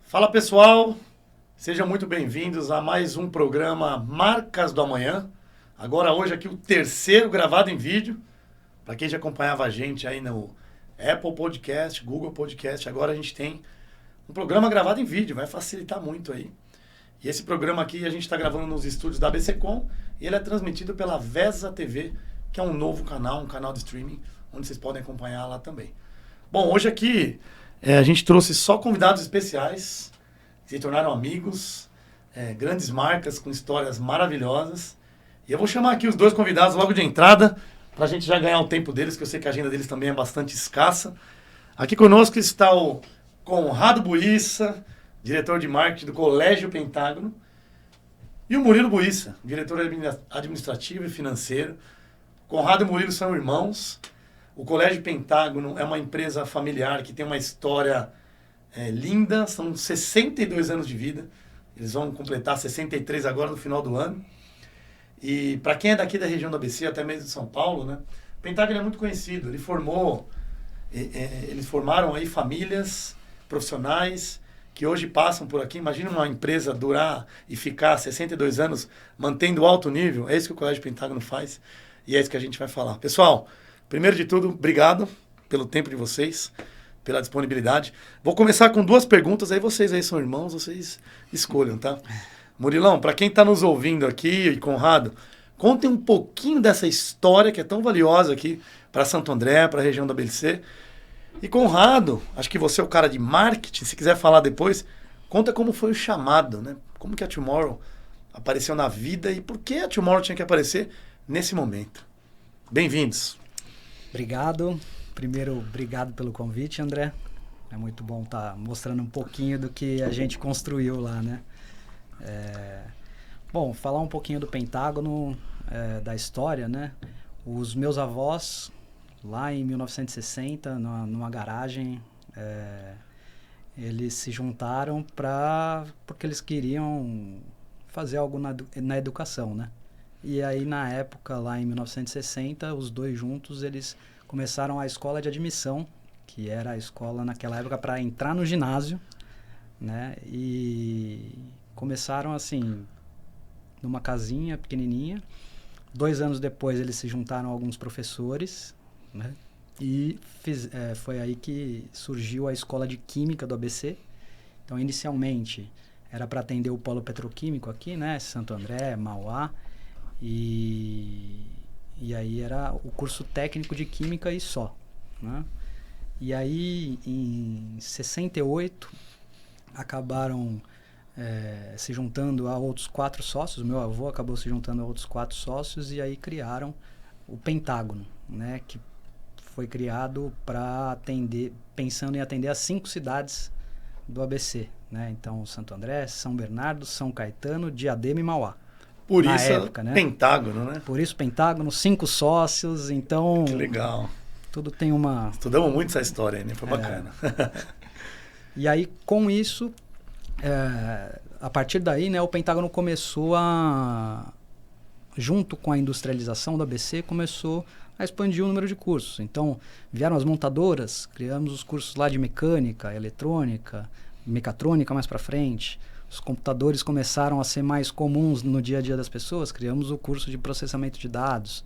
Fala pessoal, sejam muito bem-vindos a mais um programa Marcas do Amanhã. Agora hoje aqui o terceiro gravado em vídeo. Para quem já acompanhava a gente aí no Apple Podcast, Google Podcast, agora a gente tem um programa gravado em vídeo, vai facilitar muito aí. E esse programa aqui a gente está gravando nos estúdios da ABCcom e ele é transmitido pela Vesa TV, que é um novo canal, um canal de streaming, onde vocês podem acompanhar lá também. Bom, hoje aqui a gente trouxe só convidados especiais, que se tornaram amigos, grandes marcas com histórias maravilhosas. E eu vou chamar aqui os dois convidados logo de entrada, para a gente já ganhar o tempo deles, que eu sei que a agenda deles também é bastante escassa. Aqui conosco está o Conrado Buissa, diretor de marketing do Colégio Pentágono, e o Murilo Buissa, diretor administrativo e financeiro. Conrado e Murilo são irmãos. O Colégio Pentágono é uma empresa familiar que tem uma história linda, são 62 anos de vida. Eles vão completar 63 agora no final do ano. E para quem é daqui da região do ABC, até mesmo de São Paulo, né? O Pentágono é muito conhecido. Eles formaram aí famílias profissionais que hoje passam por aqui. Imagina uma empresa durar e ficar 62 anos mantendo alto nível. É isso que o Colégio Pentágono faz e é isso que a gente vai falar. Pessoal, primeiro de tudo, obrigado pelo tempo de vocês, pela disponibilidade. Vou começar com duas perguntas, aí vocês aí são irmãos, vocês escolham, tá? Murilão, para quem está nos ouvindo aqui, e Conrado, contem um pouquinho dessa história que é tão valiosa aqui para Santo André, para a região da ABC. E Conrado, acho que você é o cara de marketing, se quiser falar depois, conta como foi o chamado, né? Como que a Tomorrow apareceu na vida e por que a Tomorrow tinha que aparecer nesse momento. Bem-vindos. Obrigado. Primeiro, obrigado pelo convite, André. É muito bom estar mostrando um pouquinho do que a gente construiu lá, né? Bom, falar um pouquinho do Pentágono, da história, né? Os meus avós, lá em 1960, numa garagem, eles se juntaram porque eles queriam fazer algo na educação, né? E aí, na época, lá em 1960, os dois juntos, eles começaram a escola de admissão, que era a escola naquela época para entrar no ginásio, né? E começaram assim, numa casinha pequenininha. 2 anos depois, eles se juntaram a alguns professores, né? E foi aí que surgiu a escola de Química do ABC. Então, inicialmente, era para atender o polo petroquímico aqui, né? Santo André, Mauá. E aí era o curso técnico de Química e só, né? E aí, em 68, acabaram se juntando a outros 4 sócios. Meu avô acabou se juntando a outros 4 sócios e aí criaram o Pentágono, né? Que foi criado para atender, pensando em atender as 5 cidades do ABC, né? Então, Santo André, São Bernardo, São Caetano, Diadema e Mauá. Por na isso, época, né? Pentágono, né? Por isso, Pentágono, 5 sócios, então... Que legal. Tudo tem uma... Estudamos muito essa história aí, né? Foi bacana. E aí, com isso, a partir daí, né, o Pentágono começou junto com a industrialização da ABC, começou a expandir o número de cursos. Então, vieram as montadoras, criamos os cursos lá de mecânica, eletrônica, mecatrônica mais para frente. Os computadores começaram a ser mais comuns no dia a dia das pessoas, criamos o curso de processamento de dados.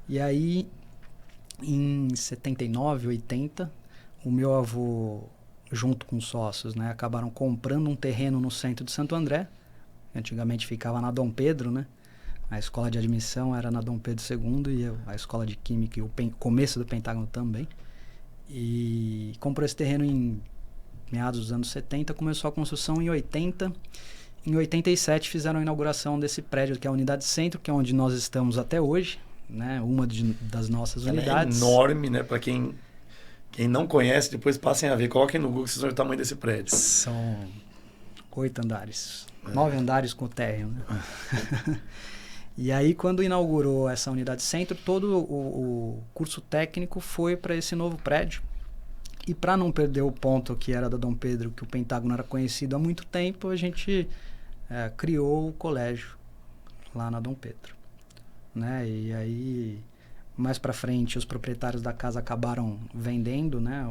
E aí, em 79, 80, o meu avô, junto com os sócios, né, acabaram comprando um terreno no centro de Santo André. Antigamente ficava na Dom Pedro, né? A escola de admissão era na Dom Pedro II e a escola de Química e o começo do Pentágono também. E comprou esse terreno em meados dos anos 70, começou a construção em 80. Em 87 fizeram a inauguração desse prédio, que é a Unidade Centro, que é onde nós estamos até hoje, né? Uma das nossas unidades. É enorme, né? Para quem não conhece, depois passem a ver. Coloquem no Google, vocês vão ver o tamanho desse prédio. São 8 andares. 9 andares com o térreo, né? E aí, quando inaugurou essa Unidade Centro, todo o curso técnico foi para esse novo prédio. E para não perder o ponto que era da Dom Pedro, que o Pentágono era conhecido há muito tempo, a gente criou o colégio lá na Dom Pedro, né? E aí, mais para frente, os proprietários da casa acabaram vendendo, né,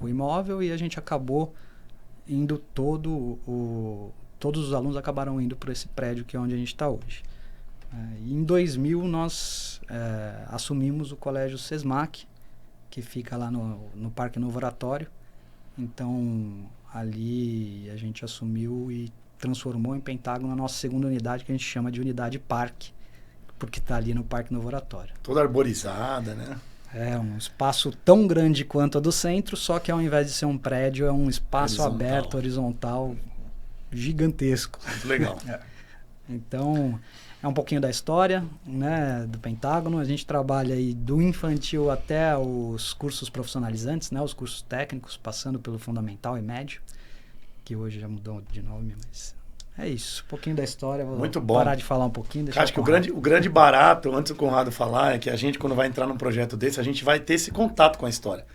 o imóvel, e a gente acabou indo todos os alunos acabaram indo para esse prédio que é onde a gente está hoje. E em 2000 nós assumimos o Colégio Sesmac, que fica lá no Parque Novo Oratório. Então ali a gente assumiu e transformou em Pentágono a nossa segunda unidade, que a gente chama de unidade Parque, porque está ali no Parque Novo Oratório. Toda arborizada, né? É um espaço tão grande quanto a do centro, só que ao invés de ser um prédio, é um espaço aberto, horizontal, gigantesco. Muito legal. Então, é um pouquinho da história, né, do Pentágono. A gente trabalha aí do infantil até os cursos profissionalizantes, né, os cursos técnicos, passando pelo fundamental e médio, que hoje já mudou de nome, mas é isso. Um pouquinho da história. Vou Muito bom. parar de falar um pouquinho. Acho que o grande barato, antes do Conrado falar, é que a gente, quando vai entrar num projeto desse, a gente vai ter esse contato com a história.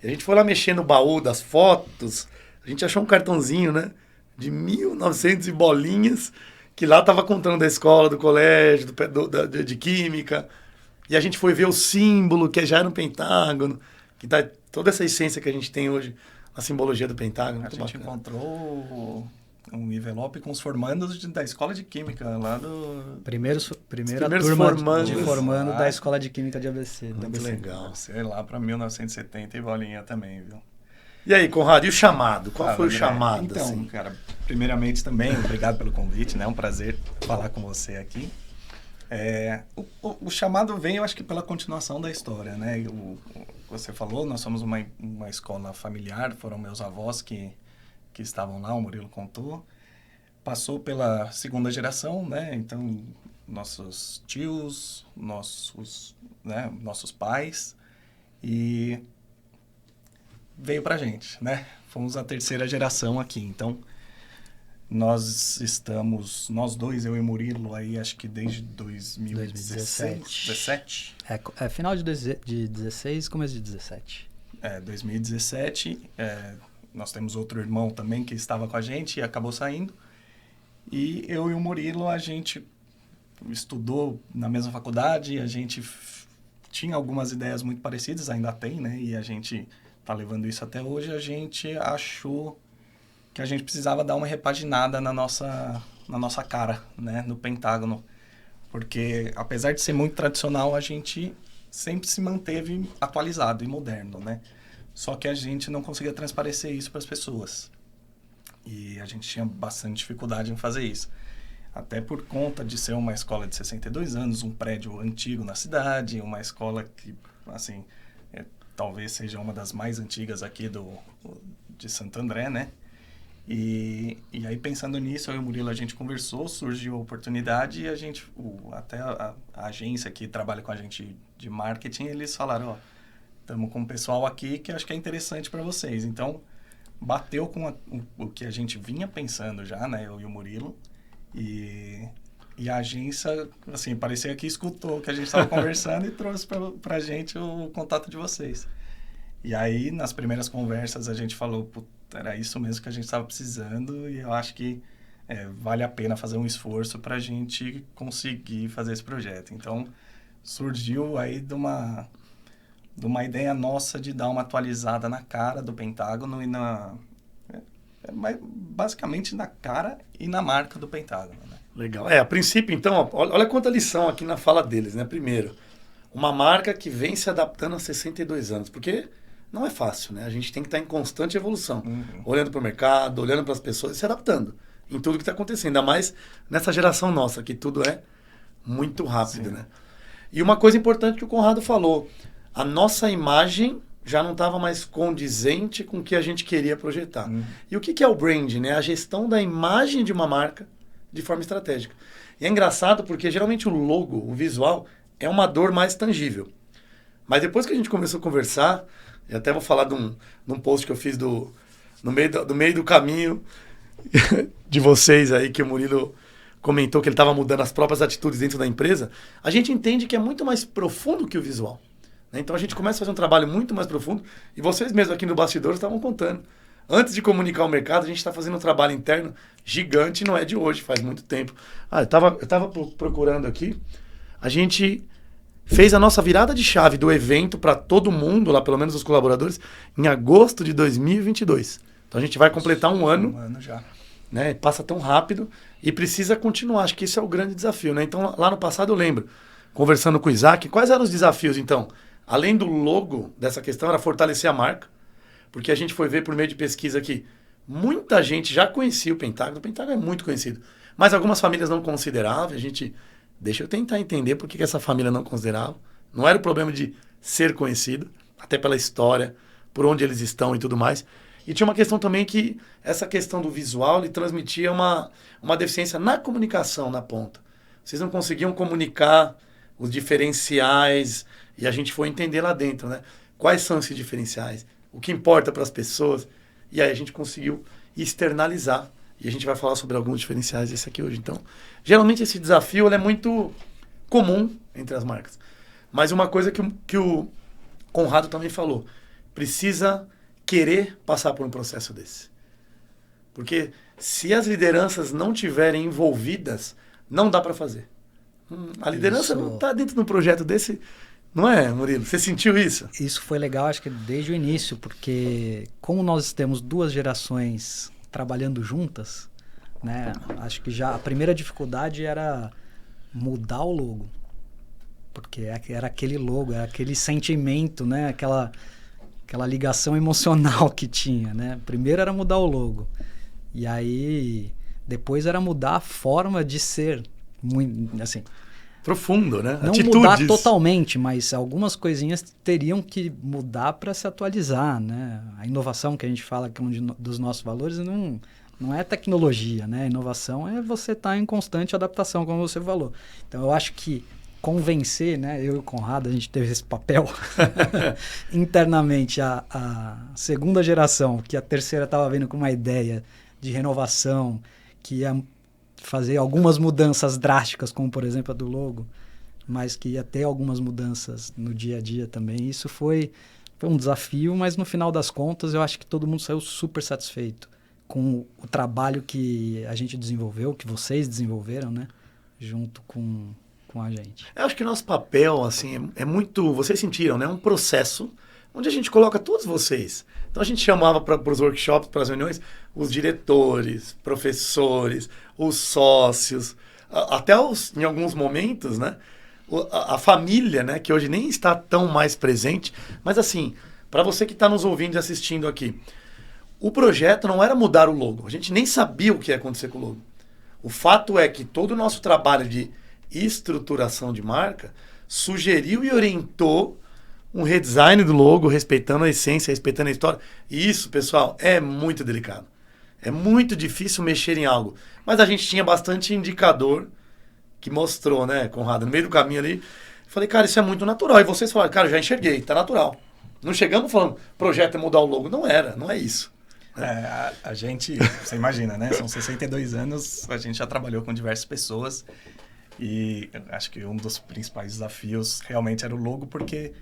E a gente foi lá mexer no baú das fotos, a gente achou um cartãozinho, né, de 1900 e bolinhas, que lá estava contando da escola, do colégio, de química. E a gente foi ver o símbolo, que já era um pentágono, que dá toda essa essência que a gente tem hoje, a simbologia do pentágono. A gente encontrou um envelope com os formandos da escola de química lá do... Primeira turma de formando da escola de química de ABC. Muito legal. Sei lá para 1970 e bolinha também, viu? E aí, Conrado, e o chamado? Qual foi o chamado? Então, assim? cara, primeiramente também, obrigado pelo convite, né? É um prazer falar com você aqui. O chamado vem, eu acho que pela continuação da história, né? Você falou, nós somos uma escola familiar, foram meus avós que estavam lá, o Murilo contou. Passou pela segunda geração, né? Então, nossos tios, nossos pais, e veio pra gente, né? Fomos a terceira geração aqui, então nós dois, eu e o Murilo, aí acho que desde 2017. Final de 16, começo de 17. 2017, nós temos outro irmão também que estava com a gente e acabou saindo. E eu e o Murilo, a gente estudou na mesma faculdade, a gente tinha algumas ideias muito parecidas, ainda tem, né? E a gente tá levando isso até hoje. A gente achou que a gente precisava dar uma repaginada na nossa cara, né? No Pentágono. Porque, apesar de ser muito tradicional, a gente sempre se manteve atualizado e moderno, né? Só que a gente não conseguia transparecer isso para as pessoas. E a gente tinha bastante dificuldade em fazer isso. Até por conta de ser uma escola de 62 anos, um prédio antigo na cidade, uma escola que, assim, talvez seja uma das mais antigas aqui de Santo André, né? E aí, pensando nisso, eu e o Murilo, a gente conversou, surgiu a oportunidade e a gente, até a agência que trabalha com a gente de marketing, eles falaram, estamos com um pessoal aqui que acho que é interessante para vocês. Então, bateu com o que a gente vinha pensando já, né? Eu e o Murilo. E a agência, assim, parecia que escutou o que a gente estava conversando e trouxe para a gente o contato de vocês. E aí, nas primeiras conversas, a gente falou, era isso mesmo que a gente estava precisando e eu acho que vale a pena fazer um esforço para a gente conseguir fazer esse projeto. Então, surgiu aí de uma ideia nossa de dar uma atualizada na cara do Pentágono e basicamente na cara e na marca do Pentágono, né? Legal. A princípio, então, olha quanta lição aqui na fala deles, né? Primeiro, uma marca que vem se adaptando há 62 anos, porque não é fácil, né? A gente tem que estar em constante evolução, olhando para o mercado, olhando para as pessoas e se adaptando em tudo que está acontecendo, ainda mais nessa geração nossa, que tudo é muito rápido, né? E uma coisa importante que o Conrado falou, a nossa imagem já não estava mais condizente com o que a gente queria projetar. E o que é o brand, né? A gestão da imagem de uma marca de forma estratégica. E é engraçado porque geralmente o logo, o visual, é uma dor mais tangível. Mas depois que a gente começou a conversar, e até vou falar de um post que eu fiz no meio do caminho de vocês aí, que o Murilo comentou que ele estava mudando as próprias atitudes dentro da empresa, a gente entende que é muito mais profundo que o visual. Então a gente começa a fazer um trabalho muito mais profundo, e vocês mesmos aqui no bastidor estavam contando. Antes de comunicar ao mercado, a gente está fazendo um trabalho interno gigante, não é de hoje, faz muito tempo. Eu tava procurando aqui, a gente fez a nossa virada de chave do evento para todo mundo, lá pelo menos os colaboradores, em agosto de 2022. Então Então a gente vai completar um ano. Um ano já. Né? Passa tão rápido e precisa continuar. Acho que esse é o grande desafio, né? Então, lá no passado eu lembro, conversando com o Isaac, quais eram os desafios, então? Além do logo dessa questão, era fortalecer a marca, porque a gente foi ver por meio de pesquisa que muita gente já conhecia o Pentágono é muito conhecido, mas algumas famílias não consideravam, deixa eu tentar entender por que essa família não considerava. Não era o problema de ser conhecido, até pela história, por onde eles estão e tudo mais. E tinha uma questão também que essa questão do visual lhe transmitia uma deficiência na comunicação na ponta. Vocês não conseguiam comunicar os diferenciais e a gente foi entender lá dentro, né? Quais são esses diferenciais? O que importa para as pessoas? E aí a gente conseguiu externalizar. E a gente vai falar sobre alguns diferenciais desse aqui hoje. Então, geralmente esse desafio ele é muito comum entre as marcas. Mas uma coisa que o Conrado também falou, precisa querer passar por um processo desse. Porque se as lideranças não estiverem envolvidas, não dá para fazer. A liderança não está dentro de um projeto desse, não é, Murilo? Você sentiu isso? Isso foi legal, acho que desde o início, porque como nós temos 2 gerações trabalhando juntas, né, acho que já a primeira dificuldade era mudar o logo. Porque era aquele logo, era aquele sentimento, né, aquela ligação emocional que tinha, né? Primeiro era mudar o logo. E aí, depois era mudar a forma de ser. Muito, assim, profundo, né? Não Atitudes. Mudar totalmente, mas algumas coisinhas teriam que mudar para se atualizar, né? A inovação que a gente fala que é um dos nossos valores não é tecnologia, né? A inovação é você estar em constante adaptação, como você falou. Então, eu acho que convencer, né? Eu e o Conrado, a gente teve esse papel internamente. A segunda geração, que a terceira estava vindo com uma ideia de renovação, que ia fazer algumas mudanças drásticas, como por exemplo a do logo, mas que ia ter algumas mudanças no dia a dia também. Isso foi um desafio, mas no final das contas eu acho que todo mundo saiu super satisfeito com o trabalho que a gente desenvolveu, que vocês desenvolveram, né? Junto com a gente. Eu acho que nosso papel, assim, é muito... Vocês sentiram, né? Um processo onde a gente coloca todos vocês. Então, a gente chamava para os workshops, para as reuniões, os diretores, professores, os sócios, até em alguns momentos, né? A família, né? Que hoje nem está tão mais presente. Mas, assim, para você que está nos ouvindo e assistindo aqui, o projeto não era mudar o logo. A gente nem sabia o que ia acontecer com o logo. O fato é que todo o nosso trabalho de estruturação de marca sugeriu e orientou um redesign do logo, respeitando a essência, respeitando a história. E isso, pessoal, é muito delicado. É muito difícil mexer em algo. Mas a gente tinha bastante indicador que mostrou, né, Conrado? No meio do caminho ali, falei, cara, isso é muito natural. E vocês falaram, cara, eu já enxerguei, tá natural. Não chegamos falando, projeto é mudar o logo. Não é isso. A gente, você imagina, né? São 62 anos, a gente já trabalhou com diversas pessoas. E acho que um dos principais desafios realmente era o logo, porque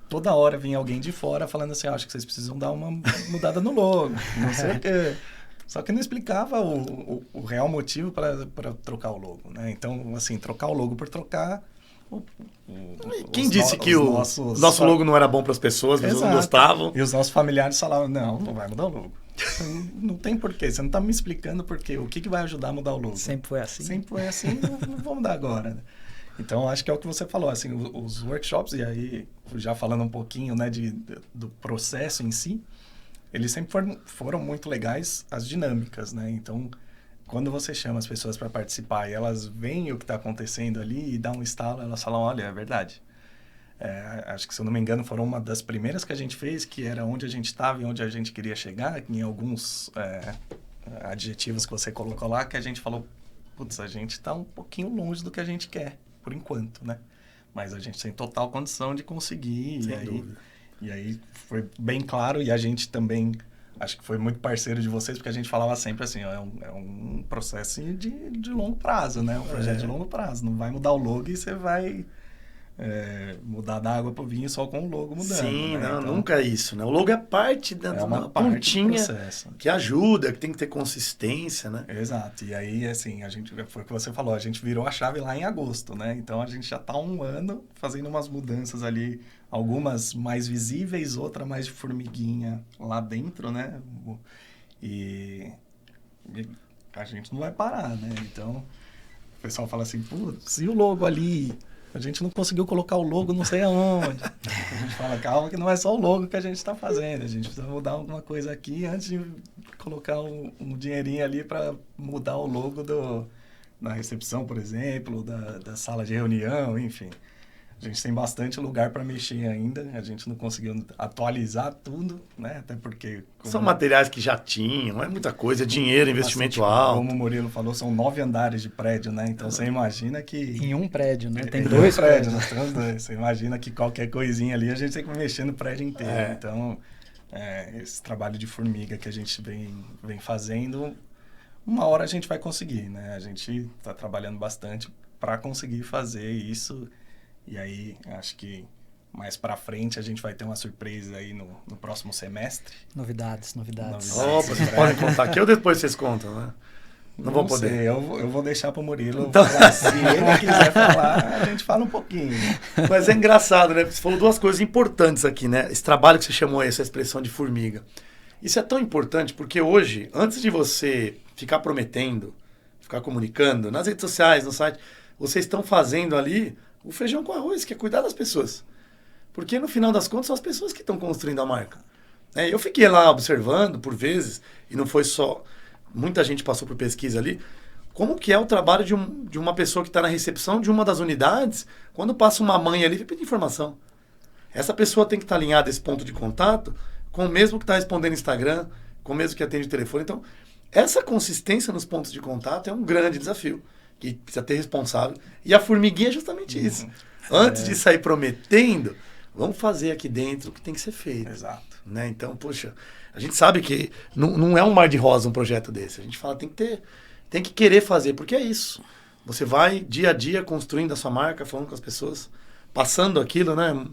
toda hora vinha alguém de fora falando assim, acho que vocês precisam dar uma mudada no logo, não sei o quê. Só que não explicava o real motivo para trocar o logo, né? Então, assim, trocar o logo por trocar... Quem disse que o nosso logo não era bom para as pessoas, eles não gostavam? E os nossos familiares falavam, não vai mudar o logo. Não tem porquê, você não está me explicando porquê. O que vai ajudar a mudar o logo? Sempre foi assim. Sempre foi assim, não vou mudar agora. Né? Então, acho que é o que você falou, assim, os workshops, e aí, já falando um pouquinho, né, do processo em si, eles sempre foram muito legais, as dinâmicas, né? Então, quando você chama as pessoas para participar e elas veem o que está acontecendo ali e dá um estalo, elas falam, olha, é verdade. Acho que, se eu não me engano, foram uma das primeiras que a gente fez, que era onde a gente estava e onde a gente queria chegar, em alguns adjetivos que você colocou lá, que a gente falou, putz, a gente está um pouquinho longe do que a gente quer, por enquanto, né? Mas a gente tem total condição de conseguir. E aí foi bem claro, e a gente também... Acho que foi muito parceiro de vocês, porque a gente falava sempre assim, ó, é um processo de longo prazo, né? Um projeto de longo prazo. Não vai mudar o logo e você vai mudar da água para o vinho só com o logo mudando. Sim, né? não, Então, nunca é isso, né? O logo é parte da uma parte do pontinha processo. que ajuda, que tem que ter consistência, né? Exato. E aí, assim, foi o que você falou, a gente virou a chave lá em agosto, né? Então, a gente já está 1 ano fazendo umas mudanças ali, algumas mais visíveis, outra mais de formiguinha lá dentro, né? E a gente não vai parar, né? Então, o pessoal fala assim, putz, e o logo ali? A gente não conseguiu colocar o logo não sei aonde. A gente fala, calma, que não é só o logo que a gente está fazendo. A gente precisa mudar alguma coisa aqui antes de colocar um dinheirinho ali para mudar o logo da recepção, por exemplo, da sala de reunião, enfim. A gente tem bastante lugar para mexer ainda. A gente não conseguiu atualizar tudo, né? Até porque... São materiais que já tinham, é muita coisa, é dinheiro, investimento alto. Como o Murilo falou, são 9 andares de prédio, né? Então você imagina que... Em um prédio, né? Tem Em 2 prédios. nós temos 2. Você imagina que qualquer coisinha ali a gente tem que mexer no prédio inteiro. Então, esse trabalho de formiga que a gente vem fazendo, uma hora a gente vai conseguir, né? A gente está trabalhando bastante para conseguir fazer isso. E aí, acho que mais para frente a gente vai ter uma surpresa aí no próximo semestre. Novidades. Opa, vocês podem contar aqui ou depois vocês contam, né? Não vou poder. Sei, eu vou deixar para o Murilo falar. Se ele quiser falar, a gente fala um pouquinho. Mas é engraçado, né? Você falou 2 coisas importantes aqui, né? Esse trabalho que você chamou aí, essa expressão de formiga. Isso é tão importante porque hoje, antes de você ficar prometendo, ficar comunicando, nas redes sociais, no site, vocês estão fazendo ali o feijão com arroz, que é cuidar das pessoas. Porque no final das contas são as pessoas que estão construindo a marca. Eu fiquei lá observando por vezes, e não foi só... Muita gente passou por pesquisa ali, como que é o trabalho de uma pessoa que está na recepção de uma das unidades, quando passa uma mãe ali e pede informação. Essa pessoa tem que estar alinhada a esse ponto de contato com o mesmo que está respondendo Instagram, com o mesmo que atende o telefone. Então, essa consistência nos pontos de contato é um grande desafio, que precisa ter responsável. E a formiguinha é justamente isso. Antes de sair prometendo, vamos fazer aqui dentro o que tem que ser feito. Exato. Né? Então, poxa, a gente sabe que não é um mar de rosa um projeto desse. A gente fala, tem que querer fazer, porque é isso. Você vai dia a dia construindo a sua marca, falando com as pessoas, passando aquilo, né?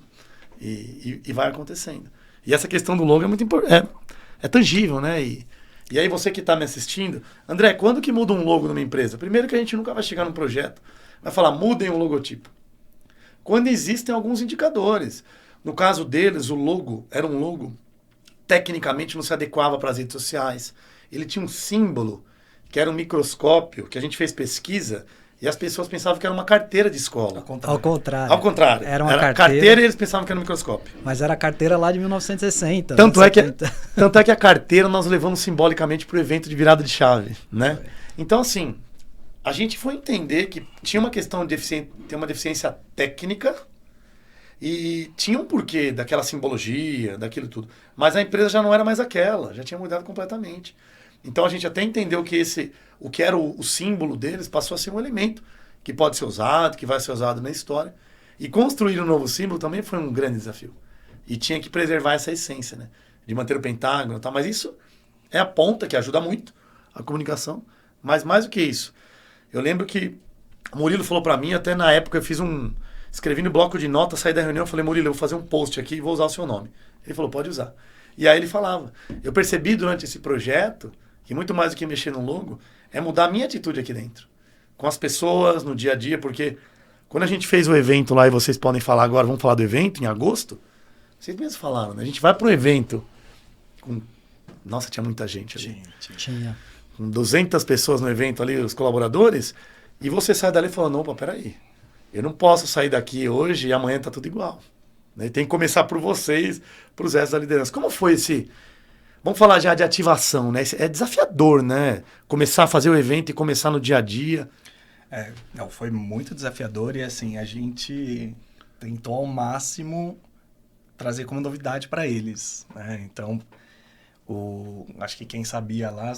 E vai acontecendo. E essa questão do logo é muito importante. É tangível, né? E aí você que está me assistindo, André, quando que muda um logo numa empresa? Primeiro que a gente nunca vai chegar num projeto, vai falar, mudem o logotipo. Quando existem alguns indicadores. No caso deles, o logo era um logo, tecnicamente não se adequava para as redes sociais. Ele tinha um símbolo, que era um microscópio, que a gente fez pesquisa, e as pessoas pensavam que era uma carteira de escola. Ao contrário. Era uma carteira e eles pensavam que era um microscópio. Mas era a carteira lá de 1960. Tanto é que a carteira nós levamos simbolicamente para o evento de virada de chave, né? Então, assim, a gente foi entender que tinha uma questão de ter uma deficiência técnica e tinha um porquê daquela simbologia, daquilo tudo. Mas a empresa já não era mais aquela, já tinha mudado completamente. Então a gente até entendeu que o que era o símbolo deles passou a ser um elemento que pode ser usado, que vai ser usado na história. E construir um novo símbolo também foi um grande desafio. E tinha que preservar essa essência, né? De manter o pentágono e tal. Mas isso é a ponta que ajuda muito a comunicação. Mas mais do que isso, eu lembro que o Murilo falou para mim, até na época eu escrevi no bloco de notas, saí da reunião, falei, Murilo, eu vou fazer um post aqui e vou usar o seu nome. Ele falou, pode usar. E aí ele falava, eu percebi durante esse projeto que muito mais do que mexer no logo, é mudar a minha atitude aqui dentro. Com as pessoas, no dia a dia, porque quando a gente fez o evento lá, e vocês podem falar agora, vamos falar do evento, em agosto, vocês mesmos falaram, né? A gente vai para um evento com... Nossa, tinha muita gente ali. Tinha. Com 200 pessoas no evento ali, os colaboradores, e você sai dali falando, opa, peraí, eu não posso sair daqui hoje e amanhã tá tudo igual. Né? Tem que começar por vocês, para os restos da liderança. Como foi esse... Vamos falar já de ativação, né? É desafiador, né? Começar a fazer o evento e começar no dia a dia. Foi muito desafiador e assim, a gente tentou ao máximo trazer como novidade para eles, né? Então, acho que quem sabia lá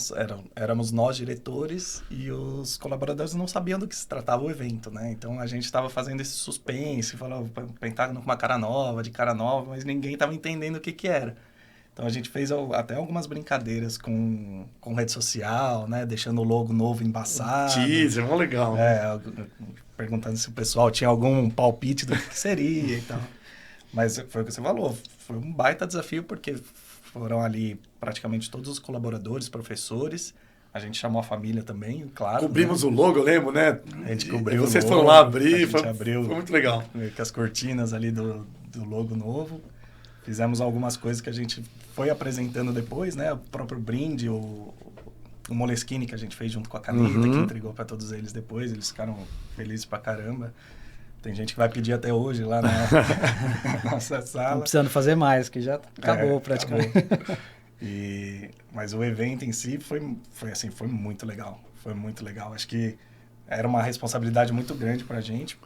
éramos nós, diretores, e os colaboradores não sabiam do que se tratava o evento, né? Então, a gente estava fazendo esse suspense, falava, Pentágono com uma cara nova, de cara nova, mas ninguém estava entendendo o que era. Então, Então a gente fez até algumas brincadeiras com rede social, né? Deixando o logo novo embaçado. Teaser, mó legal. Perguntando se o pessoal tinha algum palpite do que seria e tal. Mas foi o que você falou, foi um baita desafio, porque foram ali praticamente todos os colaboradores, professores. A gente chamou a família também, claro. Cobrimos, né, o logo, eu lembro, né? A gente cobriu. Vocês foram lá abrir, abriu foi muito legal. Com as cortinas ali do logo novo. Fizemos algumas coisas que a gente foi apresentando depois, né? O próprio brinde, o Moleskine que a gente fez junto com a caneta, que entregou para todos eles depois. Eles ficaram felizes pra caramba. Tem gente que vai pedir até hoje lá na nossa sala. Estão precisando fazer mais, que já acabou praticamente. Acabou. Mas o evento em si foi muito legal. Foi muito legal. Acho que era uma responsabilidade muito grande pra gente.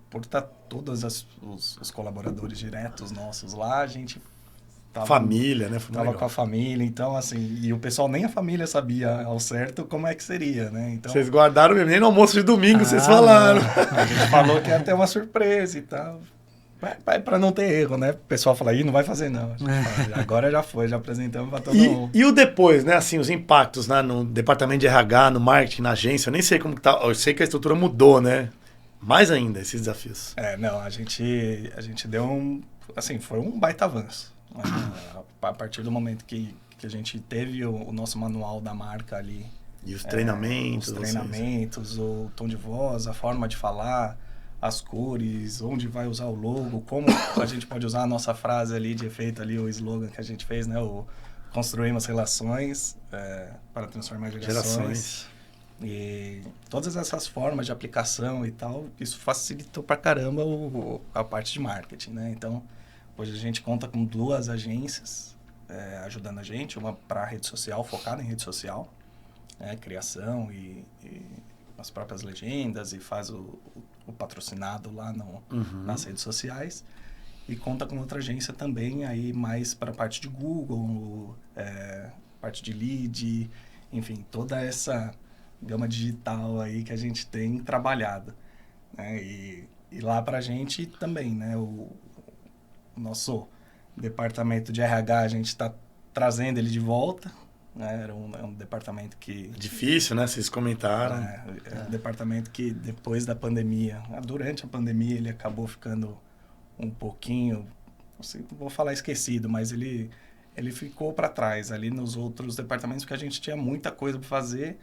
Por estar todos os colaboradores diretos nossos lá, a gente família, né? Tava com a família, então assim, e o pessoal nem a família sabia ao certo como é que seria, né? Então, vocês guardaram mesmo, nem no almoço de domingo vocês falaram. A gente falou que ia ter uma surpresa e tal. Vai para não ter erro, né? O pessoal fala, não vai fazer não. Agora já foi, já apresentamos para todo mundo. E o depois, né? Assim, os impactos, né? No departamento de RH, no marketing, na agência, eu nem sei como que tá, eu sei que a estrutura mudou, né? Mais ainda, esses desafios. Não, a gente deu assim, foi um baita avanço. A partir do momento que a gente teve o nosso manual da marca ali. E os treinamentos. O tom de voz, a forma de falar, as cores, onde vai usar o logo, como a gente pode usar a nossa frase ali de efeito, ali, o slogan que a gente fez, né? O construímos relações para transformar gerações. E todas essas formas de aplicação e tal, isso facilitou pra caramba a parte de marketing, né? Então, hoje a gente conta com 2 agências ajudando a gente, uma para rede social, focada em rede social, criação e as próprias legendas, e faz o patrocinado lá nas redes sociais, e conta com outra agência também aí mais para a parte de Google, parte de lead, enfim, toda essa gama digital aí que a gente tem trabalhado, né? E lá pra gente também, né? O nosso departamento de RH, a gente está trazendo ele de volta, né? Era um departamento que... Difícil, né? Vocês comentaram. Um departamento que depois da pandemia, durante a pandemia, ele acabou ficando um pouquinho, não vou falar esquecido, mas ele ficou para trás ali nos outros departamentos, porque a gente tinha muita coisa para fazer.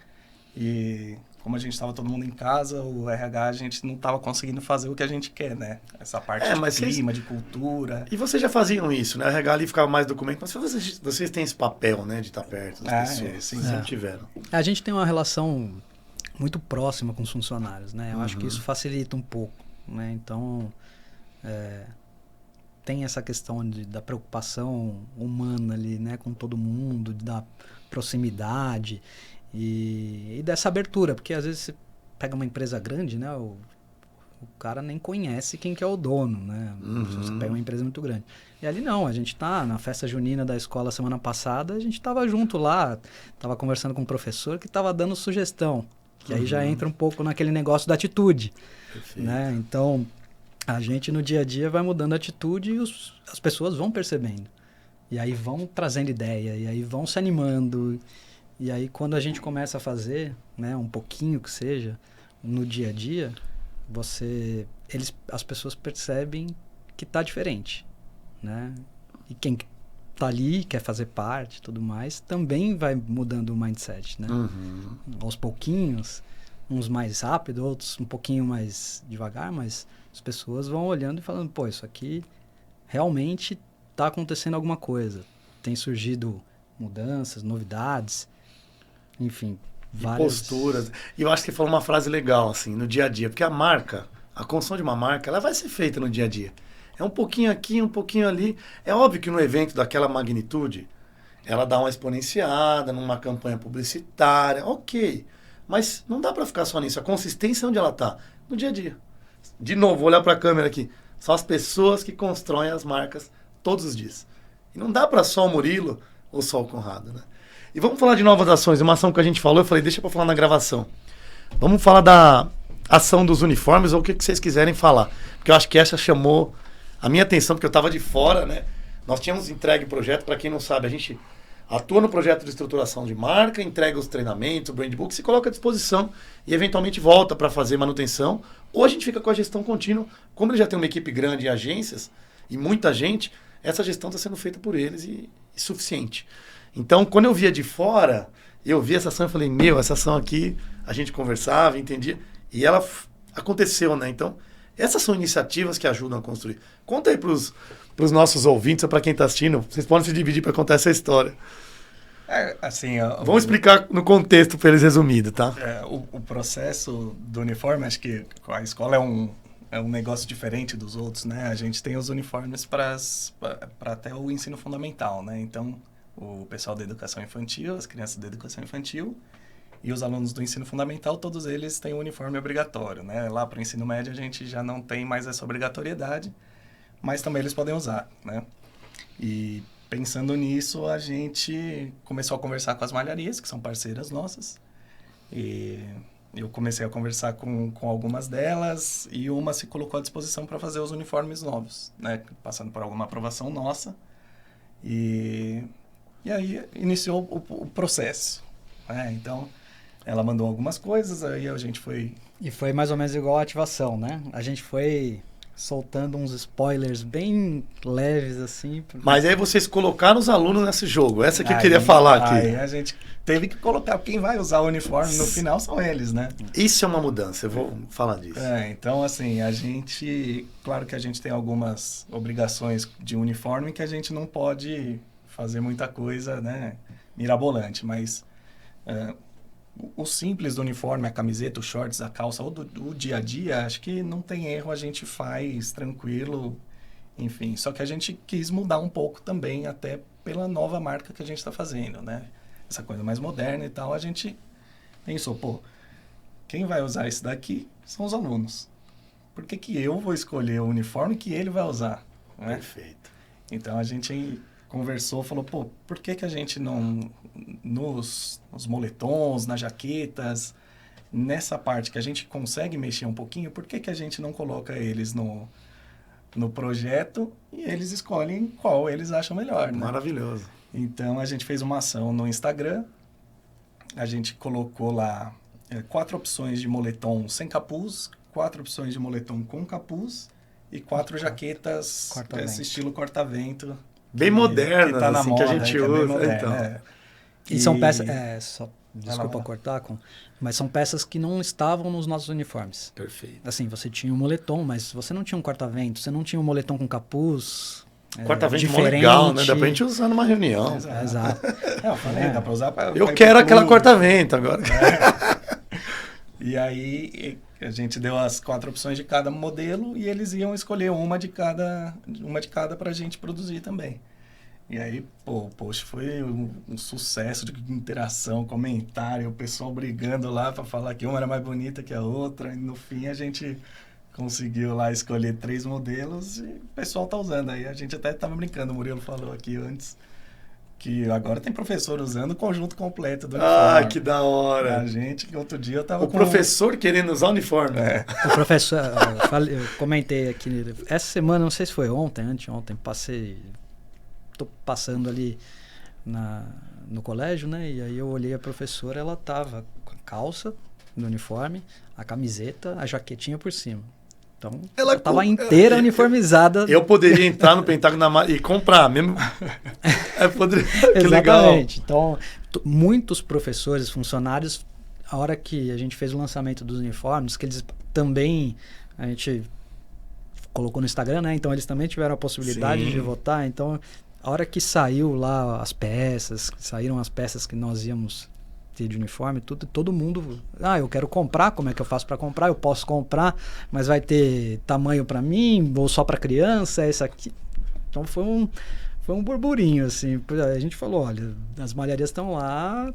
E como a gente estava todo mundo em casa, o RH, a gente não estava conseguindo fazer o que a gente quer, né? Essa parte de clima, de cultura. E vocês já faziam isso, né? O RH ali ficava mais documento, mas vocês têm esse papel, né? De estar perto das pessoas. Sim, sempre tiveram. A gente tem uma relação muito próxima com os funcionários, né? Eu acho que isso facilita um pouco, né? Então, tem essa questão da preocupação humana ali, né? Com todo mundo, da proximidade. E dessa abertura, porque às vezes você pega uma empresa grande, né? O cara nem conhece quem que é o dono, né? Você pega uma empresa muito grande. E ali não, a gente tá na festa junina da escola semana passada, a gente tava junto lá, tava conversando com um professor que tava dando sugestão. Que aí já entra um pouco naquele negócio da atitude. Perfeito. Né? Então, a gente no dia a dia vai mudando a atitude e as pessoas vão percebendo. E aí vão trazendo ideia, e aí vão se animando. E aí, quando a gente começa a fazer, né, um pouquinho que seja, no dia a dia, as pessoas percebem que tá diferente, né? E quem tá ali, quer fazer parte e tudo mais, também vai mudando o mindset, né? Aos pouquinhos, uns mais rápido, outros um pouquinho mais devagar, mas as pessoas vão olhando e falando, pô, isso aqui realmente tá acontecendo alguma coisa. Tem surgido mudanças, novidades, enfim, várias... posturas. E eu acho que falou uma frase legal, assim, no dia a dia. Porque a construção de uma marca, ela vai ser feita no dia a dia. É um pouquinho aqui, um pouquinho ali. É óbvio que no evento daquela magnitude, ela dá uma exponenciada, numa campanha publicitária, ok. Mas não dá para ficar só nisso. A consistência é onde ela está? No dia a dia. De novo, vou olhar para a câmera aqui. São as pessoas que constroem as marcas todos os dias. E não dá para só o Murilo ou só o Conrado, né? E vamos falar de novas ações. Uma ação que a gente falou, eu falei, deixa para falar na gravação. Vamos falar da ação dos uniformes ou o que vocês quiserem falar. Porque eu acho que essa chamou a minha atenção, porque eu estava de fora, né? Nós tínhamos entregue projeto, para quem não sabe, a gente atua no projeto de estruturação de marca, entrega os treinamentos, o brand book, se coloca à disposição e eventualmente volta para fazer manutenção. Ou a gente fica com a gestão contínua. Como ele já tem uma equipe grande em agências e muita gente, essa gestão está sendo feita por eles e suficiente. Então, quando eu via de fora, eu vi essa ação e falei, essa ação aqui, a gente conversava, entendia, e ela aconteceu, né? Então, essas são iniciativas que ajudam a construir. Conta aí para os nossos ouvintes, ou para quem está assistindo, vocês podem se dividir para contar essa história. Vamos explicar no contexto para eles resumido, tá? O processo do uniforme, acho que a escola é um negócio diferente dos outros, né? A gente tem os uniformes para até o ensino fundamental, né? Então, o pessoal da educação infantil, as crianças da educação infantil e os alunos do ensino fundamental, todos eles têm um uniforme obrigatório, né? Lá para o ensino médio a gente já não tem mais essa obrigatoriedade, mas também eles podem usar, né? E pensando nisso, a gente começou a conversar com as malharias, que são parceiras nossas, e eu comecei a conversar com algumas delas, e uma se colocou à disposição para fazer os uniformes novos, né? Passando por alguma aprovação nossa, e aí iniciou o processo, né? Então, ela mandou algumas coisas, aí a gente foi... E foi mais ou menos igual a ativação, né? A gente foi soltando uns spoilers bem leves, assim. Mas aí vocês colocaram os alunos nesse jogo. Essa que eu queria falar aqui. Aí a gente teve que colocar. Quem vai usar o uniforme no final são eles, né? Isso é uma mudança, eu vou falar disso. Então, assim, a gente... Claro que a gente tem algumas obrigações de uniforme que a gente não pode fazer muita coisa, né? Mirabolante, mas... o simples do uniforme, a camiseta, os shorts, a calça, ou do dia a dia, acho que não tem erro, a gente faz tranquilo, enfim. Só que a gente quis mudar um pouco também, até pela nova marca que a gente está fazendo, né? Essa coisa mais moderna e tal, a gente pensou, quem vai usar isso daqui são os alunos. Por que eu vou escolher o uniforme que ele vai usar? Né? Perfeito. Então, a gente conversou, falou, por que a gente não, nos moletons, nas jaquetas, nessa parte que a gente consegue mexer um pouquinho, por que a gente não coloca eles no projeto e eles escolhem qual eles acham melhor, né? Maravilhoso. Então, a gente fez uma ação no Instagram, a gente colocou lá 4 opções de moletom sem capuz, 4 opções de moletom com capuz e 4 jaquetas desse estilo corta-vento. Bem modernas, tá na assim, moda, que a gente usa. Moderna, então. E são peças... desculpa cortar, mas são peças que não estavam nos nossos uniformes. Perfeito. Assim, você tinha um moletom, mas você não tinha um corta-vento, você não tinha um moletom com capuz. Corta-vento é legal, né? Dá pra gente usar numa reunião. Exato. Eu falei, dá pra usar pra... Eu quero aquela corta-vento agora. E aí, a gente deu as 4 opções de cada modelo e eles iam escolher uma de cada pra gente produzir também. E aí, o post foi um sucesso de interação, comentário, o pessoal brigando lá pra falar que uma era mais bonita que a outra. E no fim, a gente conseguiu lá escolher 3 modelos e o pessoal tá usando. Aí a gente até tava brincando, o Murilo falou aqui antes, que agora tem professor usando o conjunto completo do uniforme. Ah, que da hora. A gente, que outro dia eu tava professor querendo usar o uniforme. O professor, eu comentei aqui, essa semana, não sei se foi ontem, anteontem, tô passando ali no colégio, né? E aí eu olhei a professora, ela tava com a calça no uniforme, a camiseta, a jaquetinha por cima. Então, ela estava inteira uniformizada. Eu poderia entrar no Pentágono e comprar mesmo. Que legal. Exatamente. Então, muitos professores, funcionários, a hora que a gente fez o lançamento dos uniformes, que eles também, a gente colocou no Instagram, né? Então, eles também tiveram a possibilidade de votar. Então, a hora que saiu lá saíram as peças que nós íamos ter de uniforme, todo mundo, eu quero comprar, como é que eu faço para comprar? Eu posso comprar, mas vai ter tamanho para mim ou só para criança, esse aqui. Então foi um burburinho, assim. A gente falou, olha, as malharias estão lá,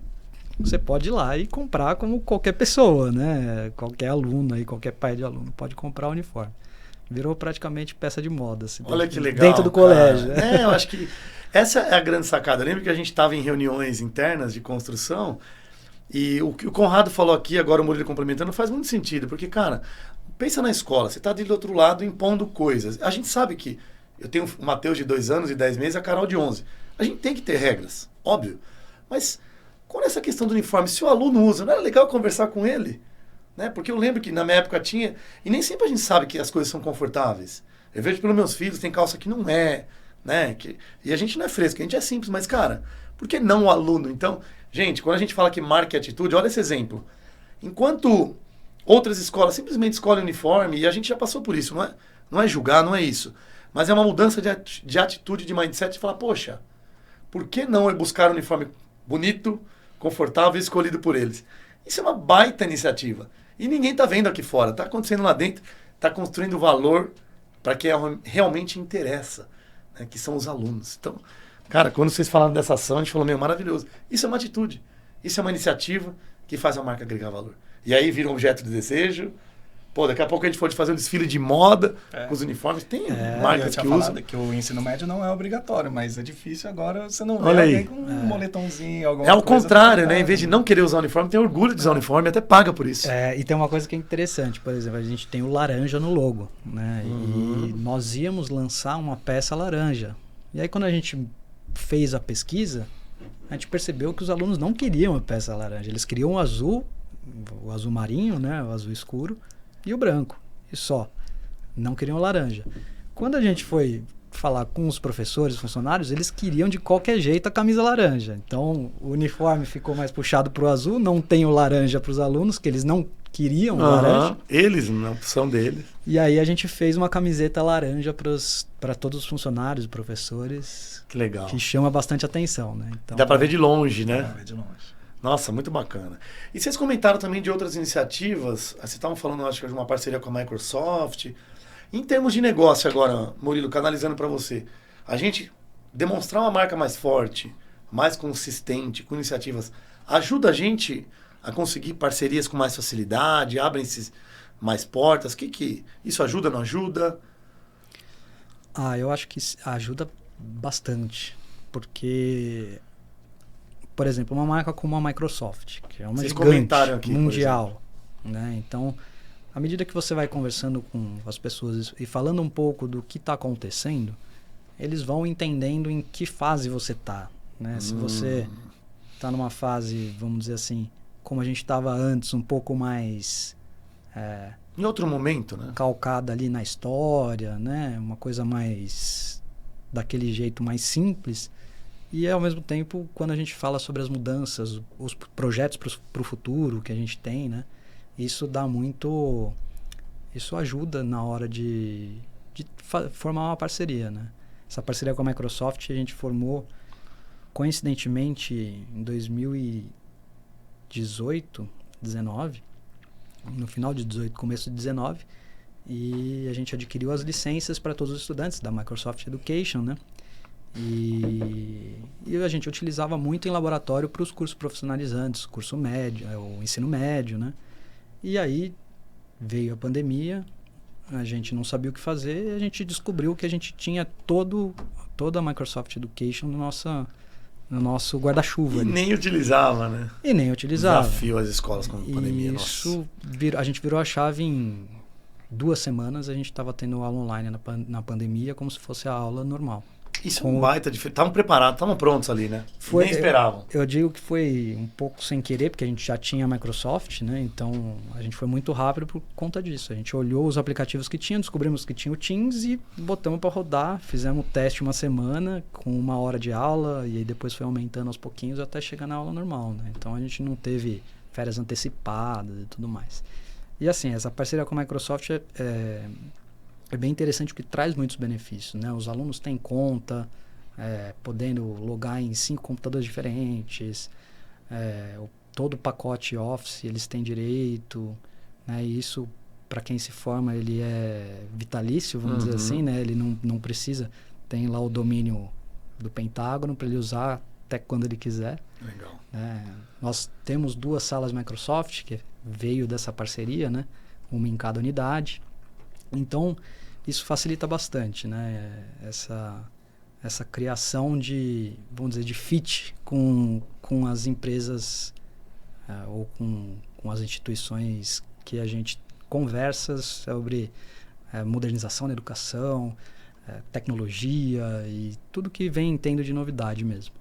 você pode ir lá e comprar como qualquer pessoa, né? Qualquer aluno aí, qualquer pai de aluno pode comprar o uniforme. Virou praticamente peça de moda, assim. Olha que legal. Dentro do colégio. Né? Eu acho que essa é a grande sacada. Lembra que a gente estava em reuniões internas de construção e o que o Conrado falou aqui, agora o Murilo complementando, faz muito sentido, porque, cara, pensa na escola, você está do outro lado impondo coisas. A gente sabe que Eu tenho o Matheus de 2 anos e 10 meses e a Carol de 11. A gente tem que ter regras, óbvio. Mas qual é essa questão do uniforme? Se o aluno usa, não era legal conversar com ele? Né? Porque eu lembro que na minha época tinha... E nem sempre a gente sabe que as coisas são confortáveis. Eu vejo pelos meus filhos, tem calça que não é, né? E a gente não é fresco, a gente é simples. Mas, cara, por que não o aluno? Então, gente, quando a gente fala que marca e atitude, olha esse exemplo. Enquanto outras escolas simplesmente escolhem uniforme, e a gente já passou por isso, não é julgar, não é isso. Mas é uma mudança de atitude, de mindset, de falar, poxa, por que não buscar um uniforme bonito, confortável e escolhido por eles? Isso é uma baita iniciativa. E ninguém está vendo aqui fora. Está acontecendo lá dentro, está construindo valor para quem realmente interessa, né, que são os alunos. Então, cara, quando vocês falaram dessa ação, a gente falou, maravilhoso. Isso é uma atitude. Isso é uma iniciativa que faz a marca agregar valor. E aí vira um objeto de desejo. Pô, daqui a pouco a gente pode fazer um desfile de moda com os uniformes. Tem marcas que usam. Que o ensino médio não é obrigatório, mas é difícil agora você não vê Olha alguém aí. com um moletomzinho, alguma É ao coisa contrário, né? Em vez de não querer usar uniforme, tem orgulho de usar uniforme e até paga por isso. E tem uma coisa que é interessante, por exemplo, a gente tem o laranja no logo, né? E nós íamos lançar uma peça laranja. E aí quando a gente fez a pesquisa, a gente percebeu que os alunos não queriam a peça laranja. Eles queriam o azul marinho, né? O azul escuro e o branco. E só. Não queriam laranja. Quando a gente foi falar com os professores, funcionários, eles queriam de qualquer jeito a camisa laranja. Então, o uniforme ficou mais puxado para o azul, não tem o laranja para os alunos, que eles não queriam laranja. Eles, na opção deles. E aí a gente fez uma camiseta laranja para todos os funcionários, professores. Que legal. Que chama bastante atenção, né? Então, dá para ver de longe, né? Dá pra ver de longe. Nossa, muito bacana. E vocês comentaram também de outras iniciativas. Vocês estavam falando, acho que de uma parceria com a Microsoft. Em termos de negócio agora, Murilo, canalizando para você, a gente demonstrar uma marca mais forte, mais consistente, com iniciativas, ajuda a gente a conseguir parcerias com mais facilidade, abrem-se mais portas. Que isso ajuda, não ajuda? Eu acho que ajuda bastante, porque, por exemplo, uma marca como a Microsoft, que é uma gigante aqui, mundial, né? Então, à medida que você vai conversando com as pessoas e falando um pouco do que está acontecendo, eles vão entendendo em que fase você está, né? Se você está numa fase, vamos dizer assim, como a gente estava antes, um pouco mais em outro momento, né? Calcada ali na história, né? Uma coisa mais daquele jeito mais simples. E ao mesmo tempo, quando a gente fala sobre as mudanças, os projetos para o futuro que a gente tem, né? Isso ajuda na hora de formar uma parceria, né? Essa parceria com a Microsoft a gente formou coincidentemente em 2018, 19, no final de 18, começo de 19, e a gente adquiriu as licenças para todos os estudantes da Microsoft Education, né? E a gente utilizava muito em laboratório para os cursos profissionalizantes, curso médio, o ensino médio, né? E aí veio a pandemia, a gente não sabia o que fazer, e a gente descobriu que a gente tinha toda a Microsoft Education no nosso guarda-chuva. E nem utilizava, né? E nem utilizava. Desafio às escolas com a pandemia. A gente virou a chave em 2 semanas, a gente estava tendo aula online na pandemia como se fosse a aula normal. Isso é um baita diferente. Estavam preparados, estavam prontos ali, né? Nem esperavam. Eu digo que foi um pouco sem querer, porque a gente já tinha a Microsoft, né? Então, a gente foi muito rápido por conta disso. A gente olhou os aplicativos que tinha, descobrimos que tinha o Teams e botamos para rodar. Fizemos o teste uma semana, com 1 hora de aula, e aí depois foi aumentando aos pouquinhos até chegar na aula normal, né? Então, a gente não teve férias antecipadas e tudo mais. E assim, essa parceria com a Microsoft é bem interessante porque traz muitos benefícios, né? Os alunos têm conta, podendo logar em 5 computadores diferentes, todo o pacote Office eles têm direito, né? E isso, para quem se forma, ele é vitalício, vamos dizer assim, né? Ele não precisa, tem lá o domínio do Pentágono para ele usar até quando ele quiser. Legal. Nós temos 2 salas Microsoft, que veio dessa parceria, né? Uma em cada unidade. Então, isso facilita bastante, né? Essa criação de, vamos dizer, de fit com as empresas ou com as instituições que a gente conversa sobre modernização da educação, tecnologia e tudo que vem tendo de novidade mesmo.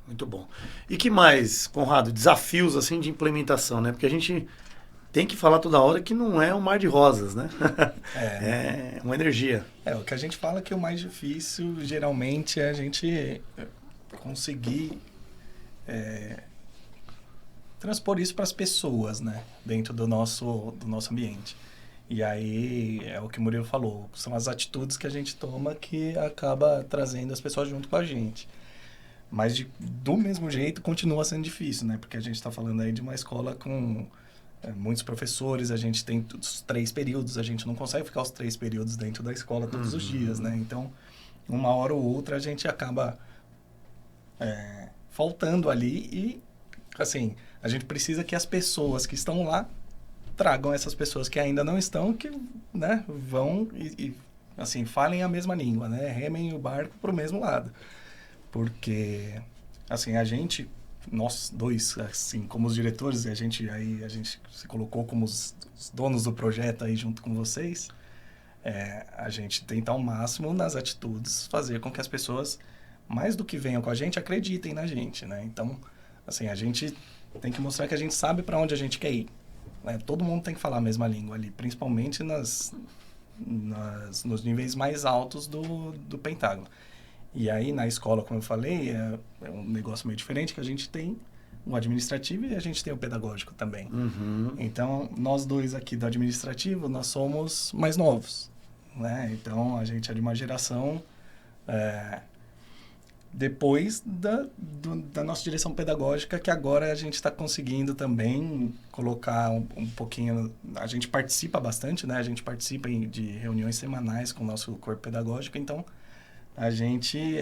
Muito bom. E que mais, Conrado, desafios assim de implementação, né? Porque a gente tem que falar toda hora que não é um mar de rosas, né? É uma energia. O que a gente fala que o mais difícil, geralmente, é a gente conseguir transpor isso para as pessoas, né? Dentro do nosso ambiente. E aí, é o que o Murilo falou, são as atitudes que a gente toma que acaba trazendo as pessoas junto com a gente. Mas, do mesmo jeito, continua sendo difícil, né? Porque a gente está falando aí de uma escola com muitos professores, a gente tem os 3 períodos, a gente não consegue ficar os 3 períodos dentro da escola todos os dias, né? Então, uma hora ou outra, a gente acaba faltando ali e, assim, a gente precisa que as pessoas que estão lá tragam essas pessoas que ainda não estão, que, né, vão e assim, falem a mesma língua, né? Remem o barco para o mesmo lado. Porque, assim, nós dois, assim, como os diretores, a gente se colocou como os donos do projeto aí junto com vocês, a gente tenta ao máximo nas atitudes fazer com que as pessoas, mais do que venham com a gente, acreditem na gente, né? Então, assim, a gente tem que mostrar que a gente sabe para onde a gente quer ir. Né? Todo mundo tem que falar a mesma língua ali, principalmente nos níveis mais altos do Pentágono. E aí, na escola, como eu falei, é um negócio meio diferente, que a gente tem o administrativo e a gente tem o pedagógico também. Uhum. Então, nós dois aqui do administrativo, nós somos mais novos, né? Então, a gente é de uma geração depois da nossa direção pedagógica, que agora a gente está conseguindo também colocar um pouquinho... A gente participa bastante, né? A gente participa de reuniões semanais com o nosso corpo pedagógico, então...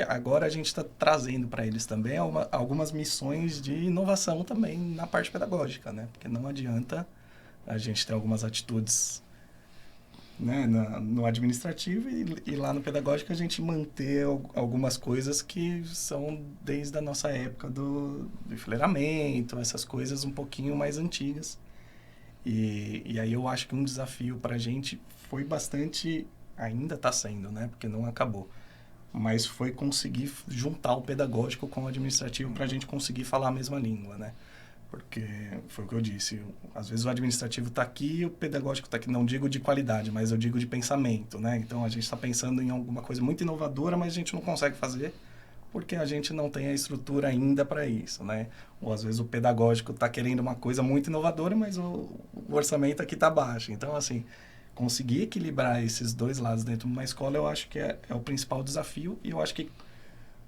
Agora a gente está trazendo para eles também algumas missões de inovação também na parte pedagógica, né? Porque não adianta a gente ter algumas atitudes, né, no administrativo e lá no pedagógico a gente manter algumas coisas que são desde a nossa época do enfileiramento, essas coisas um pouquinho mais antigas. E aí eu acho que um desafio para a gente foi bastante, ainda está sendo, né? Porque não acabou. Mas foi conseguir juntar o pedagógico com o administrativo para a gente conseguir falar a mesma língua, né? Porque foi o que eu disse, às vezes o administrativo está aqui e o pedagógico está aqui, não digo de qualidade, mas eu digo de pensamento, né? Então a gente está pensando em alguma coisa muito inovadora, mas a gente não consegue fazer porque a gente não tem a estrutura ainda para isso, né? Ou às vezes o pedagógico está querendo uma coisa muito inovadora, mas o orçamento aqui está baixo. Então, assim... Conseguir equilibrar esses dois lados dentro de uma escola, eu acho que é o principal desafio. E eu acho que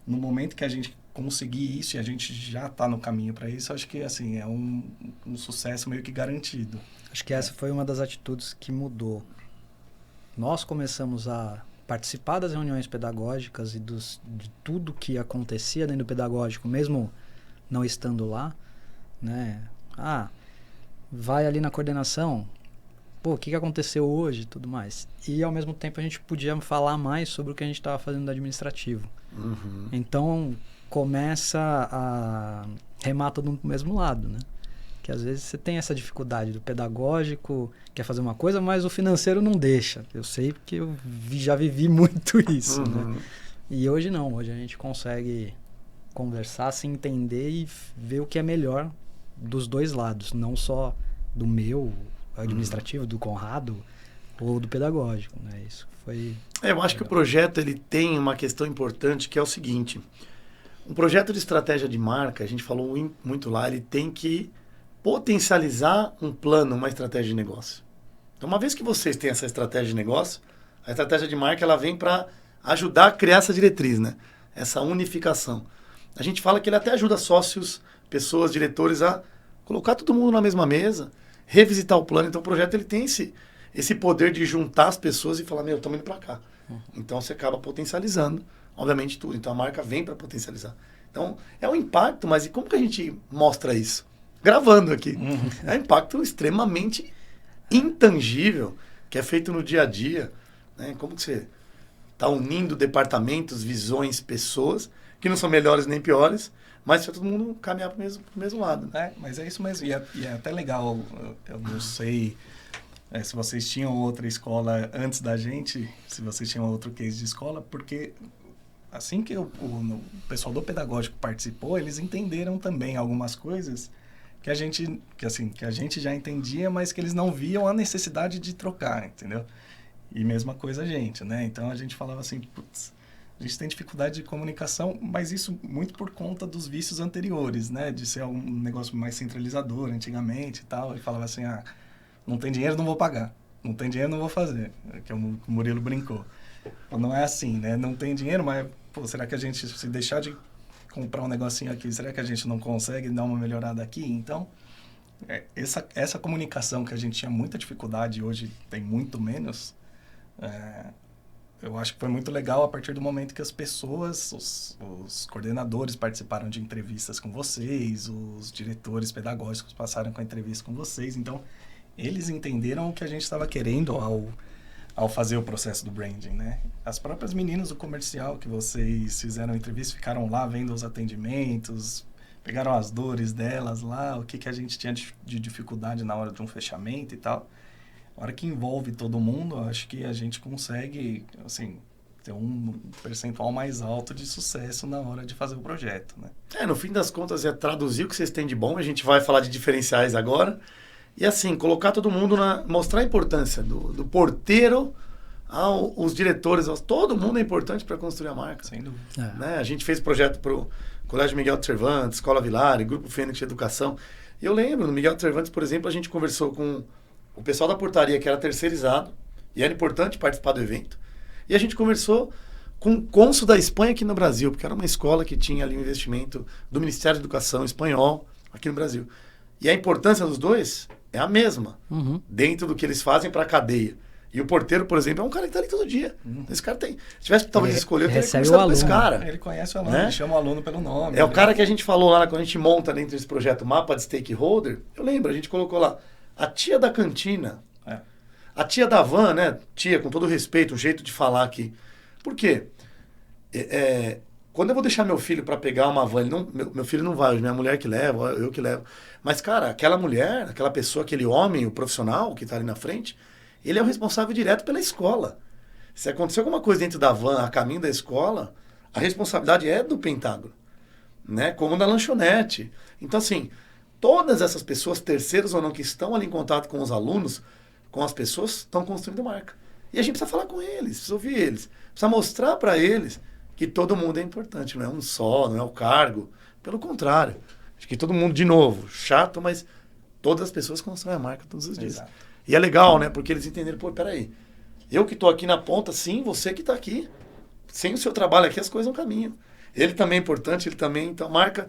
no momento que a gente conseguir isso, e a gente já está no caminho para isso, acho que assim, é um sucesso meio que garantido. Acho que essa foi uma das atitudes que mudou. Nós começamos a participar das reuniões pedagógicas e de tudo que acontecia dentro do pedagógico, mesmo não estando lá, né? Vai ali na coordenação... Pô, o que aconteceu hoje e tudo mais. E, ao mesmo tempo, a gente podia falar mais sobre o que a gente estava fazendo no administrativo. Uhum. Então, começa a remar todo mundo pro mesmo lado, né? Que, às vezes, você tem essa dificuldade do pedagógico, quer fazer uma coisa, mas o financeiro não deixa. Eu sei porque eu já vivi muito isso, né? E hoje não. Hoje a gente consegue conversar, se entender e ver o que é melhor dos dois lados. Não só do meu... administrativo, do Conrado ou do pedagógico, né? Isso foi... Eu acho que o projeto ele tem uma questão importante que é o seguinte, um projeto de estratégia de marca, a gente falou muito lá, ele tem que potencializar um plano, uma estratégia de negócio. Então, uma vez que vocês têm essa estratégia de negócio, a estratégia de marca ela vem para ajudar a criar essa diretriz, né? Essa unificação. A gente fala que ele até ajuda sócios, pessoas, diretores a colocar todo mundo na mesma mesa, revisitar o plano. Então o projeto ele tem esse poder de juntar as pessoas e falar, estamos indo para cá. Então você acaba potencializando, obviamente, tudo. Então a marca vem para potencializar. Então é um impacto, mas e como que a gente mostra isso? Gravando aqui. É um impacto extremamente intangível, que é feito no dia a dia. Né? Como que você está unindo departamentos, visões, pessoas, que não são melhores nem piores, mas para todo mundo caminhar para o mesmo lado. Mas é isso mesmo. E é até legal, eu não sei se vocês tinham outra escola antes da gente, se vocês tinham outro case de escola, porque assim que o pessoal do pedagógico participou, eles entenderam também algumas coisas que a gente já entendia, mas que eles não viam a necessidade de trocar, entendeu? E mesma coisa a gente, né? Então a gente falava assim, putz, a gente tem dificuldade de comunicação, mas isso muito por conta dos vícios anteriores, né? De ser um negócio mais centralizador antigamente e tal. E falava assim, não tem dinheiro, não vou pagar. Não tem dinheiro, não vou fazer. Que o Murilo brincou. Não é assim, né? Não tem dinheiro, mas pô, será que a gente, se deixar de comprar um negocinho aqui, será que a gente não consegue dar uma melhorada aqui? Então, essa comunicação que a gente tinha muita dificuldade e hoje tem muito menos, eu acho que foi muito legal a partir do momento que as pessoas, os coordenadores participaram de entrevistas com vocês, os diretores pedagógicos passaram com a entrevista com vocês. Então, eles entenderam o que a gente estava querendo ao fazer o processo do branding, né? As próprias meninas do comercial que vocês fizeram entrevista, ficaram lá vendo os atendimentos, pegaram as dores delas lá, o que a gente tinha de dificuldade na hora de um fechamento e tal. A hora que envolve todo mundo, acho que a gente consegue, assim, ter um percentual mais alto de sucesso na hora de fazer o projeto, né? No fim das contas, é traduzir o que vocês têm de bom. A gente vai falar de diferenciais agora. E assim, colocar todo mundo mostrar a importância do porteiro aos diretores. Todo mundo é importante para construir a marca. Sem dúvida. Né? A gente fez projeto para o Colégio Miguel de Cervantes, Escola Vilari, Grupo Fênix de Educação. E eu lembro, no Miguel de Cervantes, por exemplo, a gente conversou com o pessoal da portaria, que era terceirizado, e era importante participar do evento. E a gente conversou com o cônsul da Espanha aqui no Brasil, porque era uma escola que tinha ali um investimento do Ministério da Educação espanhol aqui no Brasil. E a importância dos dois é a mesma, dentro do que eles fazem para a cadeia. E o porteiro, por exemplo, é um cara que está ali todo dia. Esse cara tem... Se tivesse talvez escolher, eu teria começado com esse cara. Ele conhece o aluno, ele chama o aluno pelo nome. É o cara que a gente falou lá, quando a gente monta dentro desse projeto Mapa de Stakeholder, eu lembro, a gente colocou lá a tia da cantina, a tia da van, né? Tia, com todo respeito, um jeito de falar aqui. Por quê? Quando eu vou deixar meu filho para pegar uma van, meu filho não vai, minha mulher que leva, eu que levo. Mas, cara, aquela mulher, aquela pessoa, aquele homem, o profissional que está ali na frente, ele é o responsável direto pela escola. Se acontecer alguma coisa dentro da van, a caminho da escola, a responsabilidade é do Pentágono, né? Como da lanchonete. Então, assim, todas essas pessoas, terceiros ou não, que estão ali em contato com os alunos, com as pessoas, estão construindo marca. E a gente precisa falar com eles, precisa ouvir eles, precisa mostrar para eles que todo mundo é importante, não é um só, não é o cargo. Pelo contrário, acho que todo mundo, de novo, chato, mas todas as pessoas constroem a marca todos os dias. Exato. E é legal, né? Porque eles entenderam, pô, peraí, eu que estou aqui na ponta, sim, você que está aqui. Sem o seu trabalho aqui, as coisas não caminham. Ele também é importante, ele também. Então, a marca,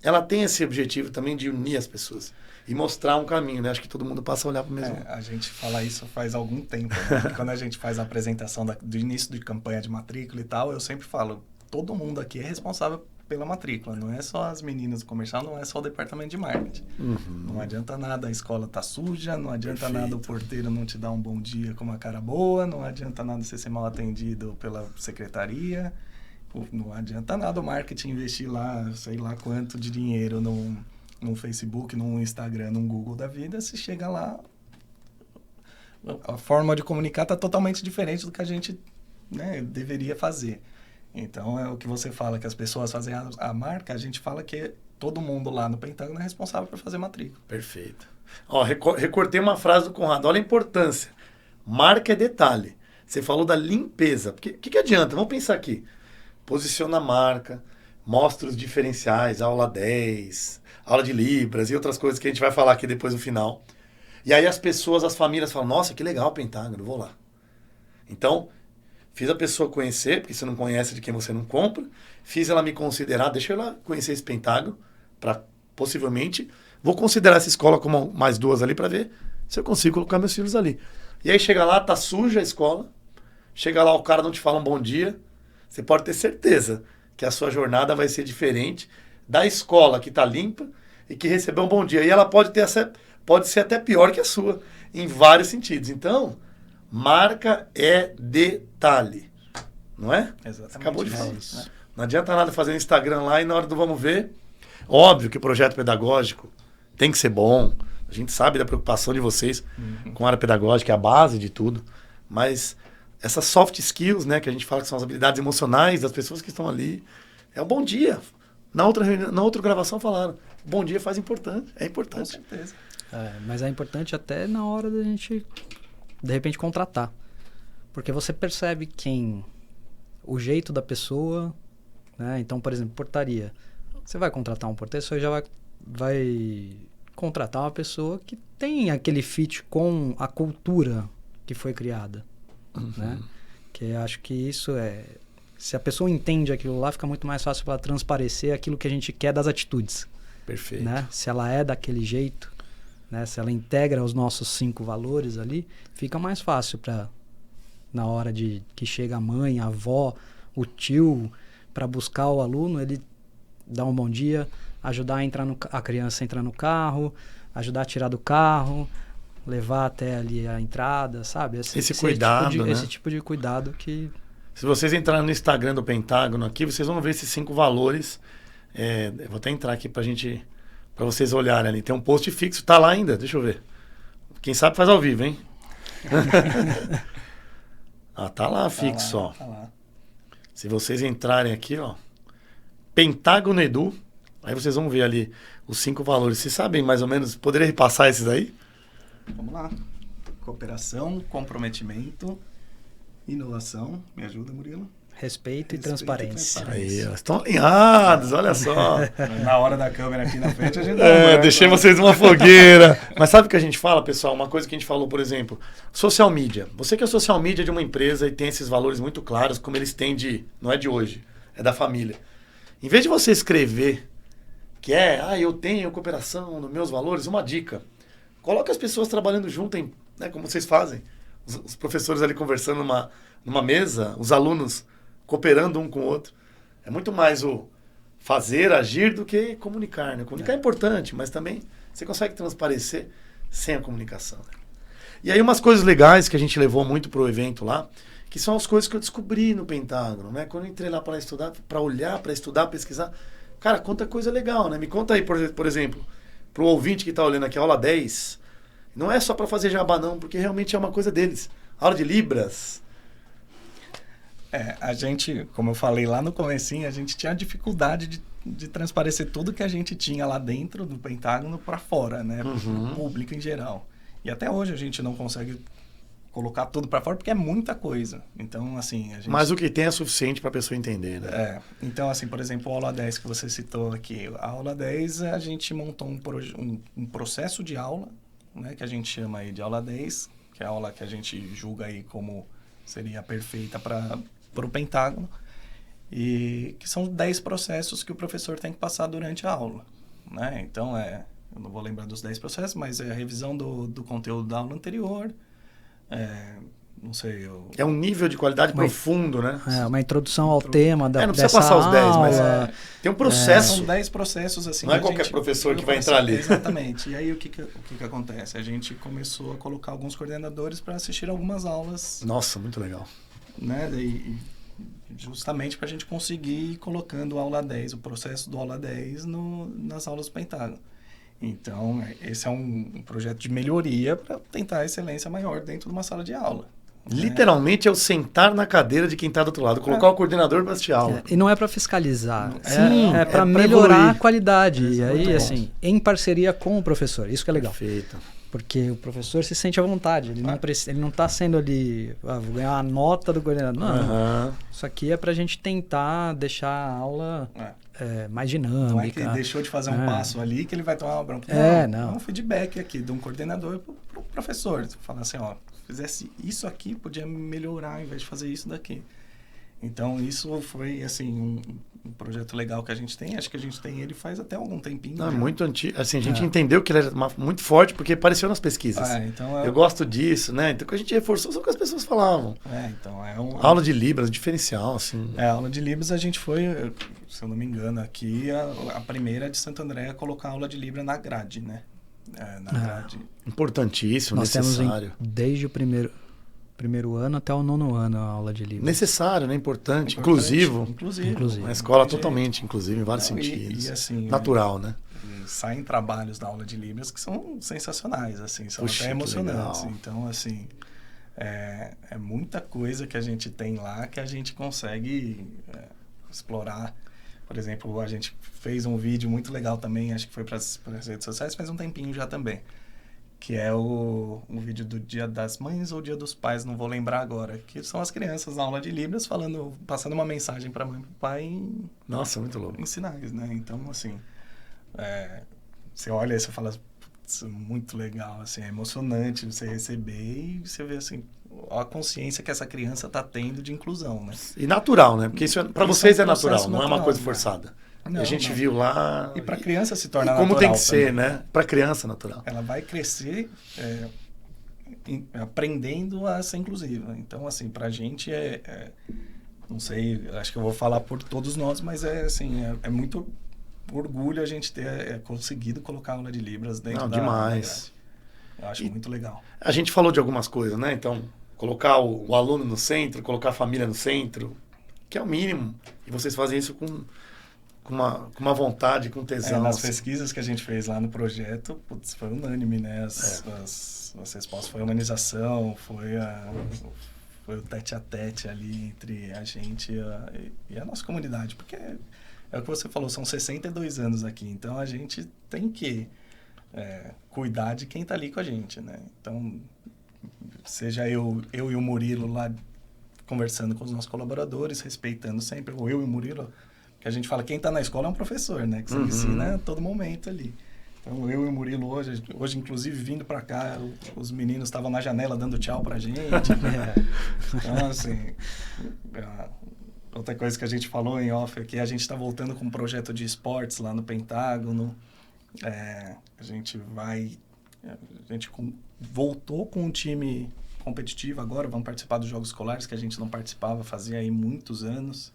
ela tem esse objetivo também de unir as pessoas e mostrar um caminho, né? Acho que todo mundo passa a olhar para o mesmo. A gente fala isso faz algum tempo, né? Quando a gente faz a apresentação do início de campanha de matrícula e tal, eu sempre falo, todo mundo aqui é responsável pela matrícula, não é só as meninas do comercial, não é só o departamento de marketing. Não adianta nada a escola tá suja, não adianta nada o porteiro não te dar um bom dia com uma cara boa, não adianta nada você ser mal atendido pela secretaria, não adianta nada o marketing investir lá, sei lá quanto de dinheiro num Facebook, num Instagram, num Google da vida, se chega lá, a forma de comunicar tá totalmente diferente do que a gente, né, deveria fazer. Então, é o que você fala, que as pessoas fazem a marca, a gente fala que todo mundo lá no Pentágono é responsável por fazer matrícula. Perfeito. Ó, recortei uma frase do Conrado, olha a importância. Marca é detalhe. Você falou da limpeza. O que adianta? Vamos pensar aqui. Posiciona a marca, mostra os diferenciais, aula 10, aula de Libras e outras coisas que a gente vai falar aqui depois no final. E aí as pessoas, as famílias falam, nossa, que legal o Pentágono, vou lá. Então, fiz a pessoa conhecer, porque você não conhece de quem você não compra. Fiz ela me considerar, deixa ela conhecer esse Pentágono, para possivelmente, vou considerar essa escola como mais duas ali para ver se eu consigo colocar meus filhos ali. E aí chega lá, tá suja a escola, chega lá, o cara não te fala um bom dia, você pode ter certeza que a sua jornada vai ser diferente da escola que tá limpa e que recebeu um bom dia. E ela pode ser até pior que a sua, em vários sentidos. Então, marca é detalhe, não é? Exatamente. Acabou de falar isso. Né? Não adianta nada fazer um Instagram lá e na hora do vamos ver, óbvio que o projeto pedagógico tem que ser bom, A gente sabe da preocupação de vocês com a área pedagógica, é a base de tudo. Mas essas soft skills, né, que a gente fala que são as habilidades emocionais das pessoas que estão ali, é o bom dia. Na outra gravação falaram, bom dia faz importante, é importante. Com certeza. Mas é importante até na hora da gente, de repente, contratar. Porque você percebe o jeito da pessoa, né? Então, por exemplo, portaria. Você vai contratar um porteiro, você já vai contratar uma pessoa que tem aquele fit com a cultura que foi criada, né? Que acho que isso se a pessoa entende aquilo lá, fica muito mais fácil para transparecer aquilo que a gente quer das atitudes. Perfeito. Né? Se ela é daquele jeito, né? Se ela integra os nossos 5 valores ali, fica mais fácil para, na hora de que chega a mãe, a avó, o tio, para buscar o aluno, ele dá um bom dia, ajudar a criança a entrar no carro, ajudar a tirar do carro, levar até ali a entrada, sabe? Esse cuidado, né? Esse tipo de cuidado que... Se vocês entrarem no Instagram do Pentágono aqui, vocês vão ver esses 5 valores. Eu vou até entrar aqui para vocês olharem ali. Tem um post fixo, tá lá ainda, deixa eu ver. Quem sabe faz ao vivo, hein? Tá lá fixo, ó. Tá lá. Se vocês entrarem aqui, ó, Pentágono Edu, aí vocês vão ver ali os 5 valores. Vocês sabem mais ou menos, poderia repassar esses aí? Vamos lá. Cooperação, comprometimento, inovação. Me ajuda, Murilo? Respeito e transparência. Aí, ó, estão alinhados, olha só. Na hora da câmera aqui na frente, a gente... Deixei vocês numa fogueira. Mas sabe o que a gente fala, pessoal? Uma coisa que a gente falou, por exemplo, social media. Você que é social media de uma empresa e tem esses valores muito claros, como eles têm não é de hoje, é da família. Em vez de você escrever que eu tenho cooperação nos meus valores, uma dica. Coloque as pessoas trabalhando junto, né, como vocês fazem. Os professores ali conversando numa mesa, os alunos cooperando um com o outro. É muito mais o fazer, agir do que comunicar, né? Comunicar é importante, mas também você consegue transparecer sem a comunicação. Né? E aí umas coisas legais que a gente levou muito pro evento lá, que são as coisas que eu descobri no Pentágono, né? Quando eu entrei lá para estudar, para olhar, para estudar, pesquisar, cara, quanta coisa legal, né? Me conta aí, por exemplo, pro ouvinte que tá olhando aqui, a aula 10, não é só para fazer jabá não, porque realmente é uma coisa deles. Aula de Libras. A gente, como eu falei lá no comecinho, a gente tinha dificuldade de transparecer tudo que a gente tinha lá dentro do Pentágono para fora, né? Para o público em geral. E até hoje a gente não consegue colocar tudo para fora porque é muita coisa. Então, assim... Mas o que tem é suficiente para a pessoa entender, né? Então, assim, por exemplo, a aula 10 que você citou aqui. A aula 10, a gente montou um processo de aula, né? Que a gente chama aí de aula 10, que é a aula que a gente julga aí como seria perfeita para o Pentágono, e que são 10 processos que o professor tem que passar durante a aula, né? Então, eu não vou lembrar dos 10 processos, mas é a revisão do conteúdo da aula anterior, não sei... É um nível de qualidade profundo, né? Uma introdução ao tema não precisa passar os 10, mas tem um processo. São 10 processos, assim... Não é qualquer professor que vai entrar ali. Exatamente. E aí, o que acontece? A gente começou a colocar alguns coordenadores para assistir algumas aulas. Nossa, muito legal. Né? Justamente para a gente conseguir ir colocando a aula 10, o processo do aula 10 nas aulas do Pentágono. Então, esse é um projeto de melhoria para tentar a excelência maior dentro de uma sala de aula. Literalmente é o sentar na cadeira de quem está do outro lado, colocar o coordenador para assistir a aula. E não é para fiscalizar, Sim, é para melhorar a qualidade. E aí, assim, em parceria com o professor, isso que é legal. Perfeito. Porque o professor se sente à vontade, ele não está sendo ali, vou ganhar a nota do coordenador. Não, isso aqui é para a gente tentar deixar a aula mais dinâmica. Não é que ele deixou de fazer um passo ali que ele vai tomar uma bronca. Não. É um feedback aqui de um coordenador para o professor. Falar assim, fizesse isso aqui, podia melhorar ao invés de fazer isso daqui. Então, isso foi, assim, um projeto legal que a gente tem. Acho que a gente tem ele faz até algum tempinho. É muito antigo. Assim, a gente entendeu que ele era muito forte porque apareceu nas pesquisas. Então eu gosto disso, né? Então, que a gente reforçou só o que as pessoas falavam. Aula de Libras, diferencial, assim. A aula de Libras, a gente foi, se eu não me engano, aqui, a primeira de Santo André a colocar a aula de Libra na grade, né? Na grade. Importantíssimo, nós necessário. Temos desde o primeiro ano até o 9º ano a aula de Libras. Necessário, né? Inclusivo. Inclusive. Uma escola totalmente inclusiva em vários sentidos. E assim, natural, né? saem trabalhos da aula de Libras que são sensacionais, assim, são Puxa, até emocionantes. legal. Então, assim, é muita coisa que a gente tem lá que a gente consegue explorar. Por exemplo, a gente fez um vídeo muito legal também, acho que foi para as redes sociais, faz um tempinho já também, que é o vídeo do Dia das Mães ou Dia dos Pais, não vou lembrar agora, que são as crianças na aula de Libras passando uma mensagem para a mãe e para o pai Nossa, muito louco. em sinais, né? Então, assim, você olha e você fala, putz, muito legal, assim, é emocionante você receber e você vê, assim, a consciência que essa criança está tendo de inclusão, né? E natural, né? Porque isso para vocês é natural, não é uma coisa né? forçada. Não, a gente não. viu lá... E para a criança se torna como natural tem que ser, também. né? Para criança natural. Ela vai crescer aprendendo a ser inclusiva. Então, assim, para a gente não sei, acho que eu vou falar por todos nós, mas assim, é muito orgulho a gente ter conseguido colocar a aula de Libras dentro da demais. grade. Eu acho muito legal. A gente falou de algumas coisas, né? Então, colocar o aluno no centro, colocar a família no centro, que é o mínimo. E vocês fazem isso com uma vontade, com tesão. Nas assim. pesquisas que a gente fez lá no projeto, putz, foi unânime, né? As respostas foi a humanização, foi o tete-a-tete ali entre a gente e a nossa comunidade. Porque é o que você falou, são 62 anos aqui, então a gente tem que cuidar de quem está ali com a gente, né? Então, seja eu e o Murilo lá conversando com os nossos colaboradores, respeitando sempre, ou eu e o Murilo, que a gente fala, quem está na escola é um professor, né? Que você ensina a todo momento ali. Então, eu e o Murilo hoje inclusive, vindo para cá, os meninos estavam na janela dando tchau pra gente. Então, assim, outra coisa que a gente falou em off aqui, a gente está voltando com um projeto de esportes lá no Pentágono. A gente voltou com um time competitivo agora, vamos participar dos Jogos Escolares, que a gente não participava fazia aí muitos anos.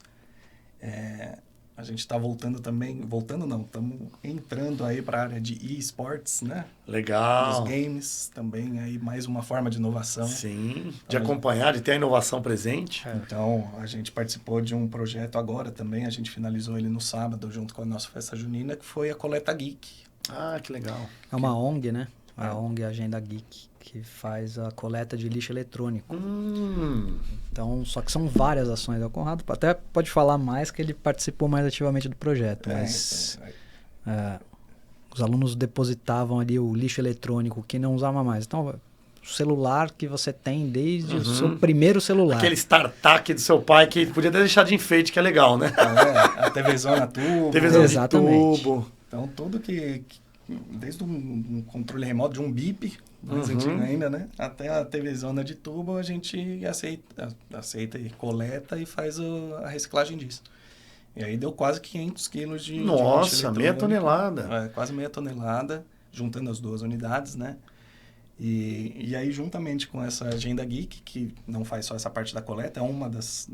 A gente está voltando também, estamos entrando aí para a área de e-sports, né? Legal. Dos games também, aí mais uma forma de inovação. Sim, de acompanhar, de ter a inovação presente. Então, a gente participou de um projeto agora também, a gente finalizou ele no sábado, junto com a nossa festa junina, que foi a Coleta Geek. Ah, que legal. É uma ONG, né? A ONG Agenda Geek, que faz a coleta de lixo eletrônico. Então, só que são várias ações. O Conrado até pode falar mais, que ele participou mais ativamente do projeto. Mas os alunos depositavam ali o lixo eletrônico que não usava mais. Então, o celular que você tem desde o seu primeiro celular. Aquele startup do seu pai que podia até deixar de enfeite, que é legal, né? A TVzona tubo. TVzona de Exatamente. tubo. Então, tudo desde um controle remoto de um bip, mais antigo ainda, né? Até a TVzona de tubo, a gente aceita e coleta e faz a reciclagem disso. E aí deu quase 500 quilos de Nossa, lixo meia eletrônico. tonelada. Quase meia tonelada, juntando as duas unidades, né? E aí, juntamente com essa Agenda Geek, que não faz só essa parte da coleta, é uma das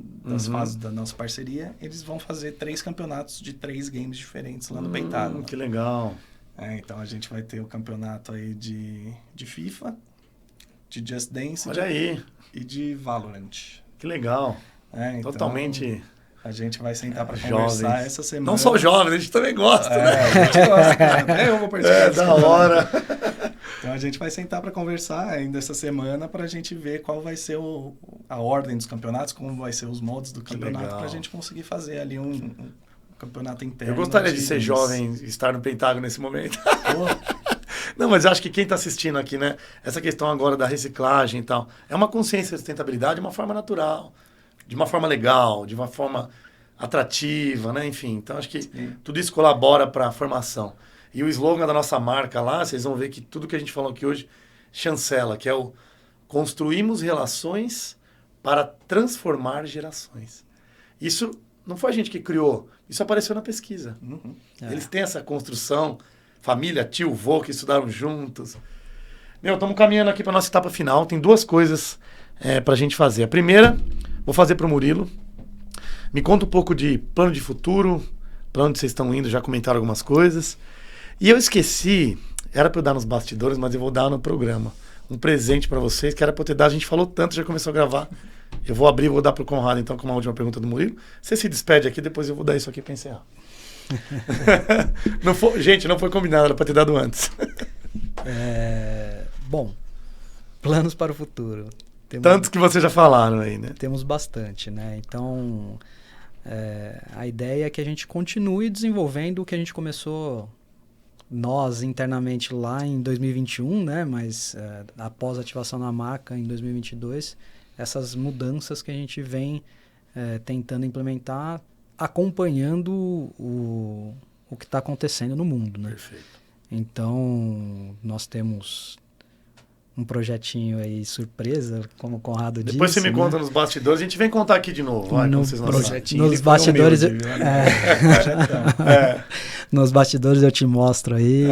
fases da nossa parceria, eles vão fazer 3 campeonatos de 3 games diferentes lá no Pentágono. Que legal. Então, a gente vai ter o campeonato aí de FIFA, de Just Dance Olha aí, e de Valorant. que legal. Então, Totalmente a gente vai sentar para jovens. conversar essa semana. Não só jovens, a gente também gosta, né? A gente gosta, cara. Até eu vou participar. Da hora. Então, a gente vai sentar para conversar ainda essa semana para a gente ver qual vai ser a ordem dos campeonatos, como vai ser os modos do campeonato, para a gente conseguir fazer ali um campeonato interno. Eu gostaria de ser jovem e estar no Pentágono nesse momento. Pô. Não, mas eu acho que quem está assistindo aqui, né? Essa questão agora da reciclagem e tal, é uma consciência de sustentabilidade de uma forma natural, de uma forma legal, de uma forma atrativa, né? Enfim, então acho que tudo isso colabora para a formação. E o slogan da nossa marca lá, vocês vão ver que tudo que a gente falou aqui hoje chancela, que é o construímos relações para transformar gerações. Isso não foi a gente que criou, isso apareceu na pesquisa. Eles têm essa construção, família, tio, vô, que estudaram juntos. Estamos caminhando aqui para a nossa etapa final. Tem 2 coisas para a gente fazer. A primeira, vou fazer para o Murilo. Me conta um pouco de plano de futuro, para onde vocês estão indo, já comentaram algumas coisas. E eu esqueci, era para eu dar nos bastidores, mas eu vou dar no programa. Um presente para vocês, que era para eu ter dado, a gente falou tanto, já começou a gravar. Eu vou abrir e vou dar para o Conrado, então, com uma última pergunta do Murilo. Você se despede aqui, depois eu vou dar isso aqui para encerrar. Gente, não foi combinado, era para ter dado antes. Bom, planos para o futuro. Tantos que vocês já falaram aí, né? Temos bastante, né? Então, a ideia é que a gente continue desenvolvendo o que a gente começou nós internamente lá em 2021, né? Mas após a ativação da marca em 2022, essas mudanças que a gente vem tentando implementar, acompanhando o que está acontecendo no mundo, né? Perfeito. Então, nós temos um projetinho aí surpresa, como o Conrado disse. Depois você me conta nos bastidores, a gente vem contar aqui de novo. Vai, nos bastidores, nos bastidores eu te mostro aí.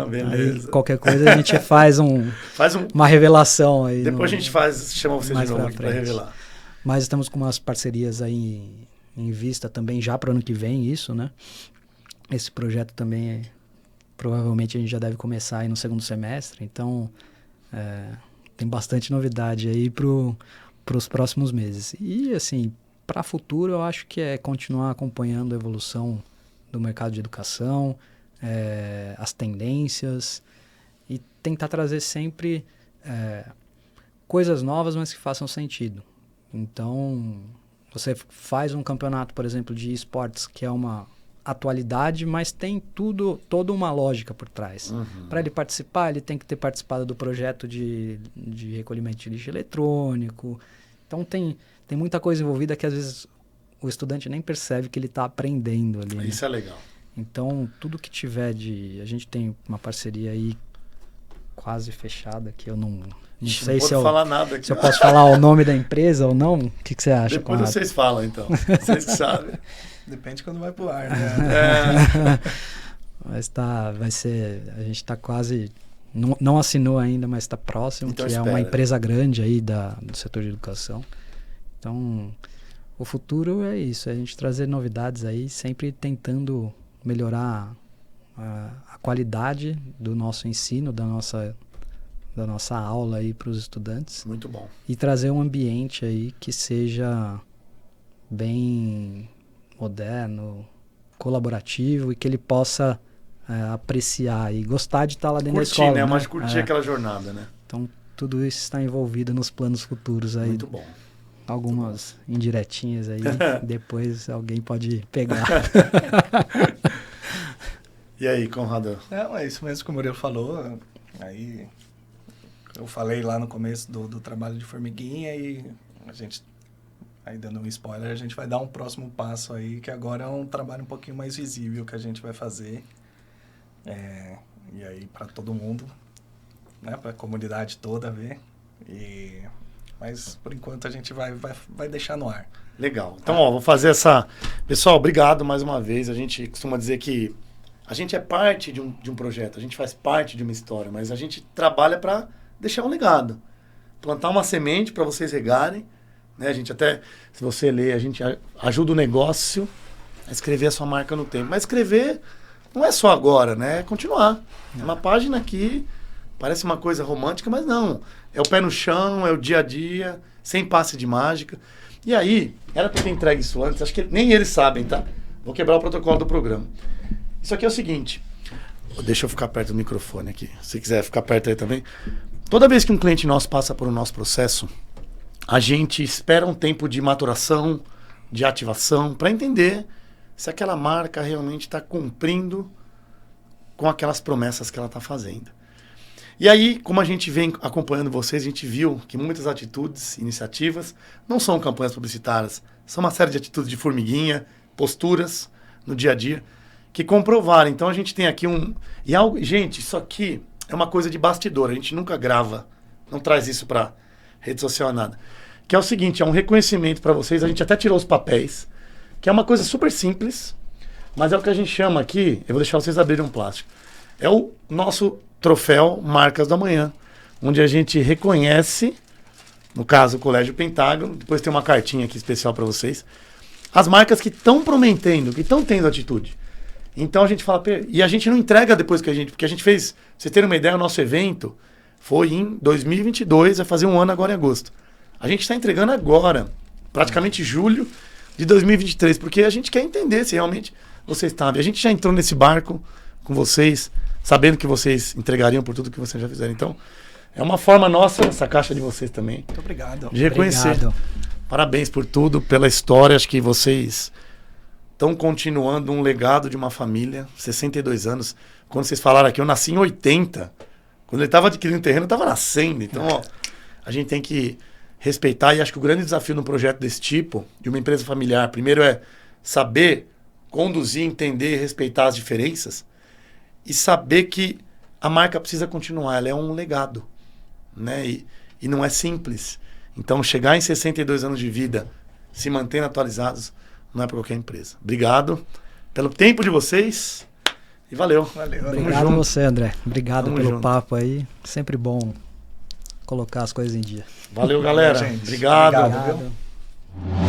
Beleza. Aí, qualquer coisa a gente faz uma revelação aí. Depois a gente chama você de novo para revelar. Mas estamos com umas parcerias aí em vista também já para o ano que vem, isso, né? Esse projeto também provavelmente a gente já deve começar aí no segundo semestre, então tem bastante novidade aí para os próximos meses. E assim, para o futuro eu acho que é continuar acompanhando a evolução do mercado de educação, as tendências e tentar trazer sempre coisas novas, mas que façam sentido. Então, você faz um campeonato, por exemplo, de esportes que é uma atualidade, mas tem toda uma lógica por trás. Para ele participar, ele tem que ter participado do projeto de recolhimento de lixo eletrônico. Então tem muita coisa envolvida que às vezes o estudante nem percebe que ele está aprendendo ali. Isso, né? É legal. Então tudo que tiver a gente tem uma parceria aí quase fechada, que eu não sei se falar nada aqui. Se eu posso falar o nome da empresa ou não. O que você acha, Depois Conrado? vocês falam, então. Vocês que sabem. Depende quando vai pro ar, né? Mas vai ser... A gente está quase... Não assinou ainda, mas está próximo, então que é uma empresa grande aí do setor de educação. Então, o futuro é isso, é a gente trazer novidades aí, sempre tentando melhorar a qualidade do nosso ensino, da nossa aula aí para os estudantes. Muito bom. E trazer um ambiente aí que seja bem moderno, colaborativo e que ele possa apreciar e gostar de estar lá dentro da escola. Né? Mas curtir aquela jornada, né? Então, tudo isso está envolvido nos planos futuros aí. Muito bom. Algumas indiretinhas aí, depois alguém pode pegar. E aí, Conrado? É isso mesmo que o Murilo falou. Aí, eu falei lá no começo do trabalho de formiguinha e a gente... Aí, dando um spoiler, a gente vai dar um próximo passo aí, que agora é um trabalho um pouquinho mais visível que a gente vai fazer. E aí, para todo mundo, né, para a comunidade toda ver. Mas, por enquanto, a gente vai deixar no ar. Legal. Então, vou fazer essa... Pessoal, obrigado mais uma vez. A gente costuma dizer que a gente é parte de um projeto, a gente faz parte de uma história, mas a gente trabalha para deixar um legado. Plantar uma semente para vocês regarem. Né? A gente até, se você ler, a gente ajuda o negócio a escrever a sua marca no tempo. Mas escrever não é só agora, né? É continuar. É uma página que parece uma coisa romântica, mas não. É o pé no chão, é o dia a dia, sem passe de mágica. E aí, era para ter entregue isso antes, acho que nem eles sabem, tá? Vou quebrar o protocolo do programa. Isso aqui é o seguinte, deixa eu ficar perto do microfone aqui, se quiser ficar perto aí também. Toda vez que um cliente nosso passa por um nosso processo, a gente espera um tempo de maturação, de ativação, para entender se aquela marca realmente está cumprindo com aquelas promessas que ela está fazendo. E aí, como a gente vem acompanhando vocês, a gente viu que muitas atitudes, iniciativas, não são campanhas publicitárias, são uma série de atitudes de formiguinha, posturas no dia a dia, que comprovaram. Então a gente tem aqui gente, isso aqui é uma coisa de bastidor, a gente nunca grava, não traz isso para rede social, nada. Que é o seguinte, é um reconhecimento para vocês, a gente até tirou os papéis, que é uma coisa super simples, mas é o que a gente chama aqui, eu vou deixar vocês abrirem um plástico, é o nosso troféu Marcas do Amanhã, onde a gente reconhece, no caso o Colégio Pentágono, depois tem uma cartinha aqui especial para vocês, as marcas que estão prometendo, que estão tendo atitude. Então a gente fala, e a gente não entrega depois que porque a gente fez, pra vocês terem uma ideia, o nosso evento foi em 2022, vai fazer um ano agora em agosto. A gente está entregando agora, praticamente julho de 2023, porque a gente quer entender se realmente você estava. E a gente já entrou nesse barco com vocês, sabendo que vocês entregariam por tudo que vocês já fizeram. Então, é uma forma nossa, essa caixa de vocês também, Muito obrigado. de reconhecer. Obrigado. Parabéns por tudo, pela história. Acho que vocês estão continuando um legado de uma família. 62 anos. Quando vocês falaram aqui, eu nasci em 80. Quando ele estava adquirindo terreno, eu estava nascendo. Então, ó, a gente tem que respeitar. E acho que o grande desafio num projeto desse tipo, de uma empresa familiar, primeiro é saber conduzir, entender e respeitar as diferenças. E saber que a marca precisa continuar. Ela é um legado, né? E não é simples. Então, chegar em 62 anos de vida, se mantendo atualizados, não é para qualquer empresa. Obrigado pelo tempo de vocês e valeu. Valeu. Tamo Obrigado a junto. você, André. Obrigado Tamo pelo junto. papo aí. Sempre bom colocar as coisas em dia. Valeu, galera. Gente, Obrigado. obrigado. Obrigado.